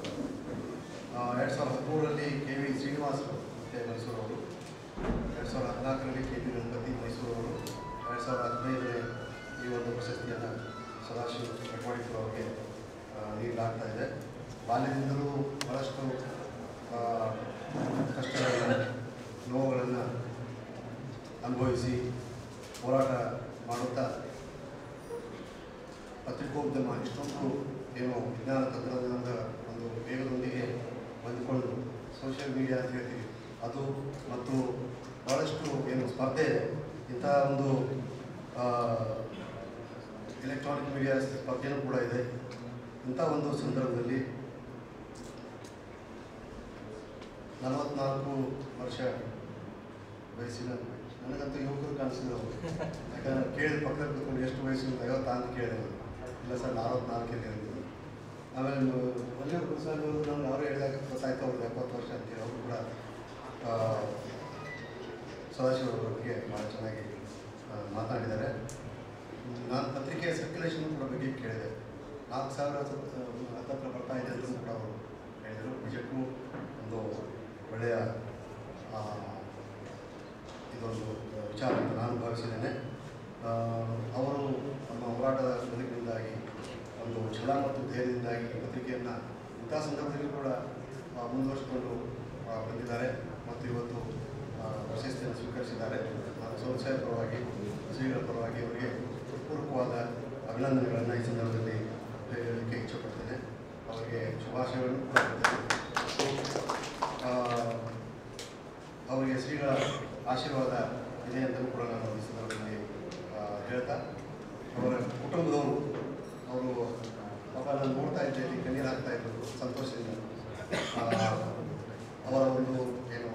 2013ರಲ್ಲಿ KV ಶ್ರೀನಿವಾಸ್ ಮತ್ತು ಮೈಸೂರವರು, 2014ರಲ್ಲಿ KV ಗಣಪತಿ ಮೈಸೂರವರು, 2015ನೇ ಈ ಒಂದು ಪ್ರಶಸ್ತಿಯನ್ನು ಸದಾಶಿವ ಕಟ್ವಾಡಿಪುರ ಅವರಿಗೆ ನೀಡಲಾಗ್ತಾ ಇದೆ. ಬಾಲ್ಯದಿಂದಲೂ ಬಹಳಷ್ಟು ಕಷ್ಟಗಳನ್ನು, ನೋವುಗಳನ್ನು ಅನುಭವಿಸಿ ಹೋರಾಟ ಮಾಡುತ್ತಾ ಪತ್ರಿಕೋದ್ಯಮ ಇಷ್ಟೊಂದು ಏನು ವಿಜ್ಞಾನ ತಂತ್ರಜ್ಞಾನದ ಒಂದು ವೇಗದೊಂದಿಗೆ ಹೊಂದಿಕೊಂಡು ಸೋಷಿಯಲ್ ಮೀಡಿಯಾ ಅಂತ ಹೇಳ್ತೀವಿ ಅದು, ಮತ್ತು ಭಾಳಷ್ಟು ಏನು ಸ್ಪರ್ಧೆ ಇದೆ. ಇಂಥ ಒಂದು ಎಲೆಕ್ಟ್ರಾನಿಕ್ ಮೀಡಿಯಾ ಸ್ಪರ್ಧೆಯೂ ಕೂಡ ಇದೆ. ಇಂಥ ಒಂದು ಸಂದರ್ಭದಲ್ಲಿ 44 ವರ್ಷ ವಯಸ್ಸಿನ ನನಗಂತೂ ಯುವಕರು ಕಾಣಿಸಿದವರು. ಯಾಕಂದ್ರೆ ಕೇಳಿದ ಪಕ್ಕದ ಕೂತ್ಕೊಂಡು ಎಷ್ಟು ವಯಸ್ಸಿನ 50 ಅಂತ ಕೇಳಿದೆ. ಇಲ್ಲ ಸರ್ 44 ಹೇಳಿದ್ರು. ಆಮೇಲೆ ಮಲ್ಲಿಯವ್ರ ಪ್ರಸಾದ್ ಅವರು ನಮ್ಗೆ ಅವರೇ ಹೇಳಿದಾಗ ಗೊತ್ತಾಯ್ತು ಅವ್ರದ್ದು 70 ವರ್ಷ ಅಂತೇಳಿ. ಅವರು ಕೂಡ ಸದಾಶಿವ ಬಗ್ಗೆ ಭಾಳ ಚೆನ್ನಾಗಿ ಮಾತನಾಡಿದ್ದಾರೆ. ನಾನು ಪತ್ರಿಕೆಯ ಸರ್ಕ್ಯುಲೇಷನ್ ಕೂಡ ಬಗ್ಗೆ ಕೇಳಿದೆ. 4,000 ಹತ್ತತ್ರ ಬರ್ತಾ ಇದೆ ಅಂತ ಕೂಡ ಅವರು ಹೇಳಿದರು. ನಿಜಕ್ಕೂ ಒಂದು ಒಳ್ಳೆಯ ಇದೊಂದು ವಿಚಾರ ಅಂತ ನಾನು ಭಾವಿಸಿದ್ದೇನೆ. ಅವರು ನಮ್ಮ ಹೋರಾಟದ ಕೂಡ ಮುಂದುವರಿಸಿಕೊಂಡು ಬಂದಿದ್ದಾರೆ ಮತ್ತು ಇವತ್ತು ಪ್ರಶಸ್ತಿಯನ್ನು ಸ್ವೀಕರಿಸಿದ್ದಾರೆ. ನಾನು ಸಂಸ್ಥೆಯ ಪರವಾಗಿ ಶ್ರೀಗಳ ಪರವಾಗಿ ಅವರಿಗೆ ಹೃತ್ಪೂರ್ವಕವಾದ ಅಭಿನಂದನೆಗಳನ್ನು ಈ ಸಂದರ್ಭದಲ್ಲಿ ಹೇಳಲಿಕ್ಕೆ ಇಚ್ಛೆಪಡ್ತೇನೆ. ಅವರಿಗೆ ಶುಭಾಶಯಗಳನ್ನು ಅವರಿಗೆ ಶ್ರೀಗಳ ಆಶೀರ್ವಾದ ಇದೆ ಅಂತಲೂ ಕೂಡ ನಾನು ಈ ಸಂದರ್ಭದಲ್ಲಿ ಹೇಳ್ತಾ, ಅವರ ಕುಟುಂಬದವರು ಅವರು ಪಾಪ ನಾನು ನೋಡ್ತಾ ಇದ್ದೆ, ಇಲ್ಲಿ ಕಣ್ಣೀರು ಹಾಕ್ತಾ ಇದ್ದರು ಸಂತೋಷದಿಂದ. ಅವರ ಒಂದು ಏನು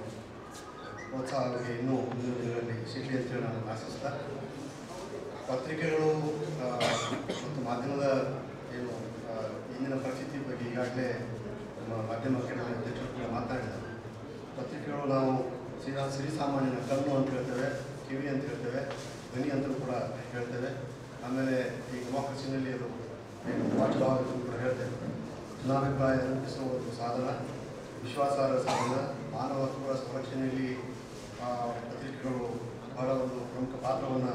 ಪ್ರೋತ್ಸಾಹ ಅವರಿಗೆ ಇನ್ನೂ ಮುಂದಿನ ದಿನಗಳಲ್ಲಿ ಸಿಗಲಿ ಅಂತೇಳಿ ನಾನು ಆಶಿಸ್ತಾ, ಪತ್ರಿಕೆಗಳು ಮತ್ತು ಮಾಧ್ಯಮದ ಏನು ಇಂದಿನ ಪರಿಸ್ಥಿತಿ ಬಗ್ಗೆ ಈಗಾಗಲೇ ನಮ್ಮ ಮಾಧ್ಯಮ ಅಕಾಡೆಮಿ ಅಧ್ಯಕ್ಷರು ಕೂಡ ಮಾತನಾಡಿದ್ದಾರೆ. ಪತ್ರಿಕೆಗಳು ನಾವು ಶ್ರೀಸಾಮಾನ್ಯನ ಕಣ್ಣು ಅಂತ ಹೇಳ್ತೇವೆ, ಕಿವಿ ಅಂತ ಹೇಳ್ತೇವೆ, ಧ್ವನಿ ಅಂತಲೂ ಕೂಡ ಹೇಳ್ತೇವೆ. ಆಮೇಲೆ ಈ ಡೆಮಾಕ್ರಸಿನಲ್ಲಿ ಅದು ವಾಚ್ ಡಾಗ್ ಅಂತ ಕೂಡ ಹೇಳ್ತೇವೆ. ಜನಾಭಿಪ್ರಾಯ ರೂಪಿಸುವ ಒಂದು ಸಾಧನ, ವಿಶ್ವಾಸಾರ್ಹ ಸಾಧನ, ಮಾನವ ಹಕ್ಕುಗಳ ಸಂರಕ್ಷಣೆಯಲ್ಲಿ ಪತ್ರಿಕೆಗಳು ಬಹಳ ಒಂದು ಪ್ರಮುಖ ಪಾತ್ರವನ್ನು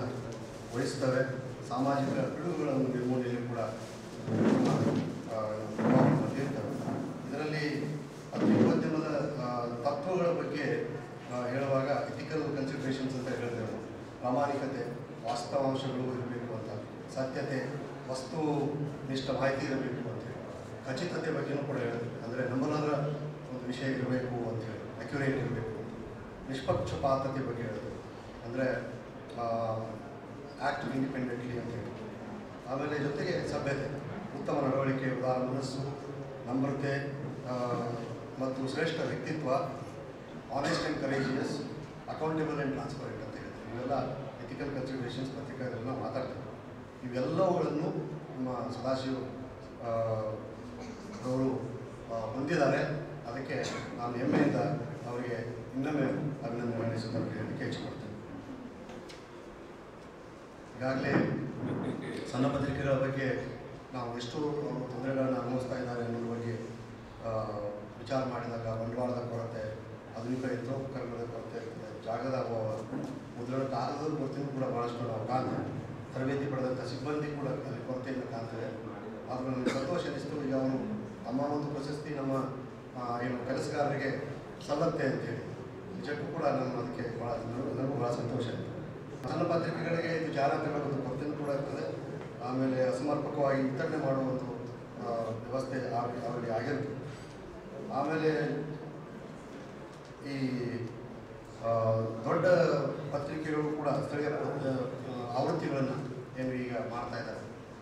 ವಹಿಸ್ತವೆ. ಸಾಮಾಜಿಕ ಪಿಡುಗುಗಳನ್ನು ನಿರ್ಮೂಲನೆಯಲ್ಲಿ ಕೂಡ ಇರ್ತವೆ. ಇದರಲ್ಲಿ ಪತ್ರಿಕೋದ್ಯಮದ ತತ್ವಗಳ ಬಗ್ಗೆ ಹೇಳುವಾಗ ಎಥಿಕಲ್ ಕನ್ಸಿಡರೇಷನ್ಸ್ ಅಂತ ಹೇಳ್ತೇವೆ. ಪ್ರಾಮಾಣಿಕತೆ, ವಾಸ್ತವಾಂಶಗಳು ಇರಬೇಕು ಅಂತ, ಸತ್ಯತೆ, ವಸ್ತುನಿಷ್ಠ ಮಾಹಿತಿ ಇರಬೇಕು ಅಂತೇಳಿ, ಖಚಿತತೆ ಬಗ್ಗೆಯೂ ಕೂಡ ಹೇಳ್ತೇವೆ. ಅಂದರೆ ನಂಬಲಾದ ಒಂದು ವಿಷಯ ಇರಬೇಕು ಅಂತೇಳಿ, ಅಕ್ಯುರೇಟ್ ಇರಬೇಕು. ನಿಷ್ಪಕ್ಷಪಾತತೆ ಬಗ್ಗೆ ಹೇಳ್ತೇವೆ, ಅಂದರೆ ಆ್ಯಕ್ಟ್ ಇಂಡಿಪೆಂಡೆಂಟ್ಲಿ ಅಂತೇಳಿ. ಆಮೇಲೆ ಜೊತೆಗೆ ಸಭ್ಯತೆ, ಉತ್ತಮ ನಡವಳಿಕೆ, ಉದಾರ ಮನಸ್ಸು, ನಮ್ರತೆ ಮತ್ತು ಶ್ರೇಷ್ಠ ವ್ಯಕ್ತಿತ್ವ, honest and courageous, accountable and transparent ಅಂತ ಹೇಳ್ತೀವಿ. ಇವೆಲ್ಲ ಎಥಿಕಲ್ ಕನ್ಸಿಡರೇಷನ್ಸ್ ಪತ್ರಿಕೆಗಳೆಲ್ಲ ಮಾತಾಡ್ತೇವೆ. ಇವೆಲ್ಲವುಗಳನ್ನು ನಮ್ಮ ಸದಾಶಿವ ಅವರು ಹೊಂದಿದ್ದಾರೆ. ಅದಕ್ಕೆ ನಾನು ಹೆಮ್ಮೆಯಿಂದ ಅವರಿಗೆ ಇನ್ನೊಮ್ಮೆ ಅಭಿನಂದನೆ ಸಂದರ್ಭದಲ್ಲಿ ಹೇಳಲಿಕ್ಕೆ ಇಚ್ಛೆಪಡ್ತೇನೆ. ಈಗಾಗಲೇ ಸಣ್ಣ ಪತ್ರಿಕೆಗಳ ಬಗ್ಗೆ ನಾವು ಎಷ್ಟು ತೊಂದರೆಗಳನ್ನು ಅನುಭವಿಸ್ತಾ ಇದ್ದಾರೆ ಅನ್ನೋದ್ರ ಬಗ್ಗೆ ವಿಚಾರ ಮಾಡಿದಾಗ ಬಂಡವಾಳದ ಕೊರತೆ, ಆಧುನಿಕ ಯಂತ್ರೋಪಕರಣದ ಕೊರತೆ ಇರ್ತದೆ, ಜಾಗದ ಅಭಾವ, ಮುದ್ರಣ ಕಾಗದದ ಕೊರತೆಯೂ ಕೂಡ ಭಾಳಷ್ಟು ನಾವು ಕಾಣ್ತೇವೆ. ತರಬೇತಿ ಪಡೆದಂಥ ಸಿಬ್ಬಂದಿ ಕೂಡ ಅಲ್ಲಿ ಕೊರತೆಯನ್ನು ಕಾಣ್ತೇವೆ. ಆದರೆ ನನಗೆ ಸಂತೋಷ ಅನಿಸ್ತು, ಈಗ ಅವನು ನಮ್ಮ ಒಂದು ಪ್ರಶಸ್ತಿ ನಮ್ಮ ಏನು ಕೆಲಸಗಾರರಿಗೆ ಸಲ್ಲತ್ತೆ ಅಂತೇಳಿ. ನಿಜಕ್ಕೂ ಕೂಡ ನಾನು ಅದಕ್ಕೆ ನನಗೂ ಭಾಳ ಸಂತೋಷ ಆಯಿತು. ಸಣ್ಣ ಪತ್ರಿಕೆಗಳಿಗೆ ಇದು ಜಾಹೀರಾತುಗಳ ಒಂದು ಕೊರತೆಯೂ ಕೂಡ ಇರ್ತದೆ. ಆಮೇಲೆ ಅಸಮರ್ಪಕವಾಗಿ ವಿತರಣೆ ಮಾಡುವ ಒಂದು ವ್ಯವಸ್ಥೆ ಅವರಿಗೆ ಆಗಿರುತ್ತೆ. ಆಮೇಲೆ ಈ ದೊಡ್ಡ ಪತ್ರಿಕೆಗಳು ಕೂಡ ಸ್ಥಳೀಯ ಆವೃತ್ತಿಗಳನ್ನು ಏನು ಈಗ ಮಾಡ್ತಾ ಇದ್ದಾರೆ.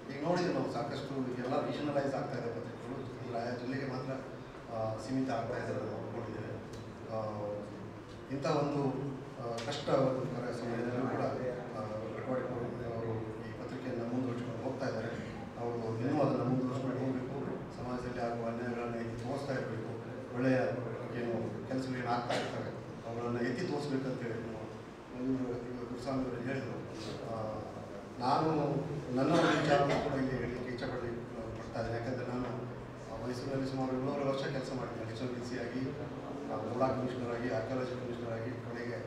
ಈಗ ನೋಡಿದ್ವಿ ನಾವು ಸಾಕಷ್ಟು ಎಲ್ಲ ರಿಷನಲೈಸ್ ಆಗ್ತಾ ಇದೆ ಪತ್ರಿಕೆಗಳು. ಆಯಾ ಜಿಲ್ಲೆಗೆ ಮಾತ್ರ ಸೀಮಿತ ಆಗ್ತಾ ಇದ್ದಾರೆ ನಾವು ನೋಡಿದ್ದೇವೆ. ಇಂಥ ಒಂದು ಕಷ್ಟ ಸಮಯದಲ್ಲೂ ಕೂಡ ಅವರು ಈ ಪತ್ರಿಕೆಯನ್ನು ಮುಂದುವರಿಸಿಕೊಂಡು ಹೋಗ್ತಾ ಇದ್ದಾರೆ. ಅವರು ಇನ್ನೂ ಅದನ್ನು ಮುಂದುವರಿಸ್ಕೊಂಡು ಹೋಗಬೇಕು. ಸಮಾಜದಲ್ಲಿ ಆಗುವ ಅನ್ಯಾಯಗಳನ್ನು ಎತ್ತಿ ತೋರಿಸ್ತಾ ಇರಬೇಕು. ಒಳ್ಳೆಯ ಏನು ಕೆಲಸಗಳೇನು ಆಗ್ತಾ ಇರ್ತವೆ ಅವುಗಳನ್ನು ಎತ್ತಿ ತೋರಿಸ್ಬೇಕಂತೇಳಿ ಗುರುಸ್ವಾಮಿ ಅವರು ಹೇಳಿದರು. ನಾನು ನನ್ನ ವಿಚಾರವನ್ನು ಕೂಡ ಇಲ್ಲಿ ಹೇಳಲಿಕ್ಕೆ ಪಡ್ತಾ ಇದ್ದೇನೆ. ಯಾಕಂದರೆ ನಾನು ಮೈಸೂರಿನಲ್ಲಿ ಸುಮಾರು 7 ವರ್ಷ ಕೆಲಸ ಮಾಡಿದ್ದೇನೆ. HODC ಆಗಿ, ಮುಡಾ ಕಮಿಷನರ್ ಆಗಿ, ಆರ್ಕಿಯಾಲಜಿ ಕಮಿಷನರ್ ಆಗಿ, ಕೊನೆಗೆ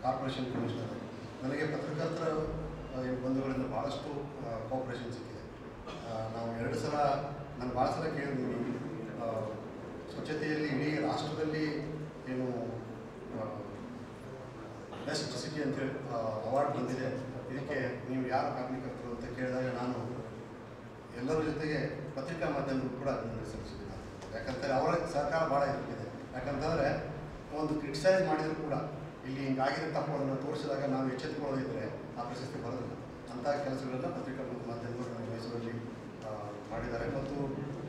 ಕಾರ್ಪೊರೇಷನ್ ಕಮಿಷನರ್ ಆಗಿ. ನನಗೆ ಪತ್ರಕರ್ತರ ಬಂಧುಗಳಿಂದ ಭಾಳಷ್ಟು ಕೋಆಪರೇಷನ್ ಸಿಕ್ಕಿದೆ. ನಾವು 2 ಸಲ ನಾನು ಭಾಳ ಸಲ ಕೇಳಿದ್ದೀನಿ, ಸ್ವಚ್ಛತೆಯಲ್ಲಿ ಇಡೀ ರಾಷ್ಟ್ರದಲ್ಲಿ ಏನು ಬೆಸ್ಟ್ ಸಿಟಿ ಅಂತೇಳಿ ಅವಾರ್ಡ್ ಬಂದಿದೆ, ಇದಕ್ಕೆ ನೀವು ಯಾರು ಕಾರ್ಮಿಕರ್ತರು ಅಂತ ಕೇಳಿದಾಗ ನಾನು ಎಲ್ಲರ ಜೊತೆಗೆ ಪತ್ರಿಕಾ ಮಾಧ್ಯಮಗಳು ಕೂಡ ಅಭಿನಂದನೆ ಸಲ್ಲಿಸಿದ್ದೀನಿ. ಯಾಕಂದರೆ ಅವರ ಸಹಕಾರ ಭಾಳ ಇರುತ್ತೆ. ಯಾಕಂತಂದರೆ ಒಂದು ಕ್ರಿಟಿಸೈಸ್ ಮಾಡಿದರೂ ಕೂಡ ಇಲ್ಲಿ ಹಿಂಗಾಗಿರೋ ತಪ್ಪುಗಳನ್ನು ತೋರಿಸಿದಾಗ ನಾವು ಎಚ್ಚೆತ್ತುಕೊಳ್ಳೋದಿದ್ದರೆ ಆ ಪ್ರಶಸ್ತಿ ಬರೋದಿಲ್ಲ. ಅಂಥ ಕೆಲಸಗಳನ್ನು ಪತ್ರಿಕಾ ಮಾಧ್ಯಮಗಳು ನಮ್ಮ ಮೈಸೂರಲ್ಲಿ ಮಾಡಿದ್ದಾರೆ ಮತ್ತು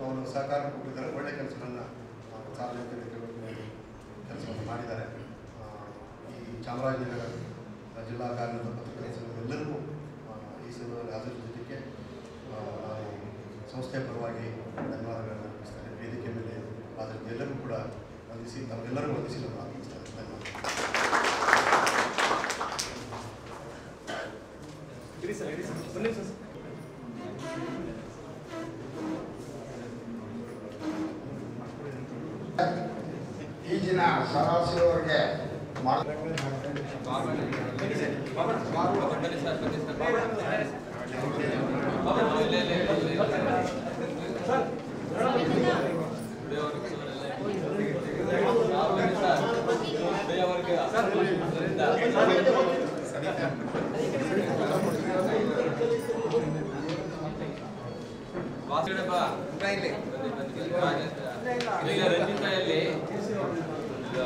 ಅವರು ಸಹಕಾರ ಕೊಟ್ಟಿದ್ದಾರೆ. ಒಳ್ಳೆಯ ಕೆಲಸಗಳನ್ನು ಸಾರ್ವಜನಿಕರಿಗೆ ಕೆಲಸವನ್ನು ಮಾಡಿದ್ದಾರೆ. ಈ ಚಾಮರಾಜನಗರ ಜಿಲ್ಲಾ ಕಾರ್ಮಿಕ ಪತ್ರಿಕಾ ಸಂಘದೆಲ್ಲರಿಗೂ ಈ ಸಂದರ್ಭದಲ್ಲಿ ಹಾಜರಿದ್ದಕ್ಕೆ ನಾನು ಸಂಸ್ಥೆಯ ಪರವಾಗಿ ಧನ್ಯವಾದಗಳನ್ನು ಅರ್ಪಿಸ್ತೇನೆ. ವೇದಿಕೆ ಮೇಲೆ ಹಾಜರಿದ್ದ ಎಲ್ಲರಿಗೂ ಕೂಡ ವಂದಿಸಿ, ತಮ್ಮೆಲ್ಲರಿಗೂ ವಂದಿಸಿ ನಾನು ಆರಂಭಿಸ್ತೇನೆ. ಧನ್ಯವಾದ. ಈ ದಿನ ಸರಾಸರಿಯವರಿಗೆ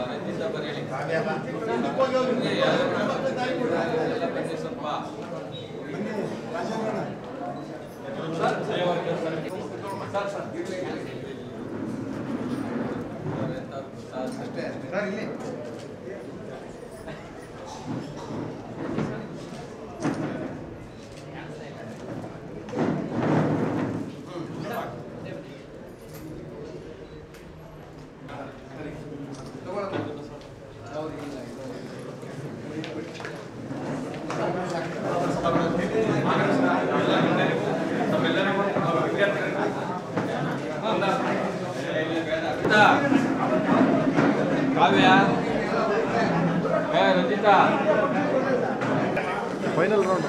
ರಂಜಿತ ಬರೀ ಸ್ವಲ್ಪ ಅಷ್ಟೇ ಸರ್ ಇಲ್ಲಿ ಕಾವ್ಯ ರಂಜಿತಾ ಫೈನಲ್ ರೌಂಡ್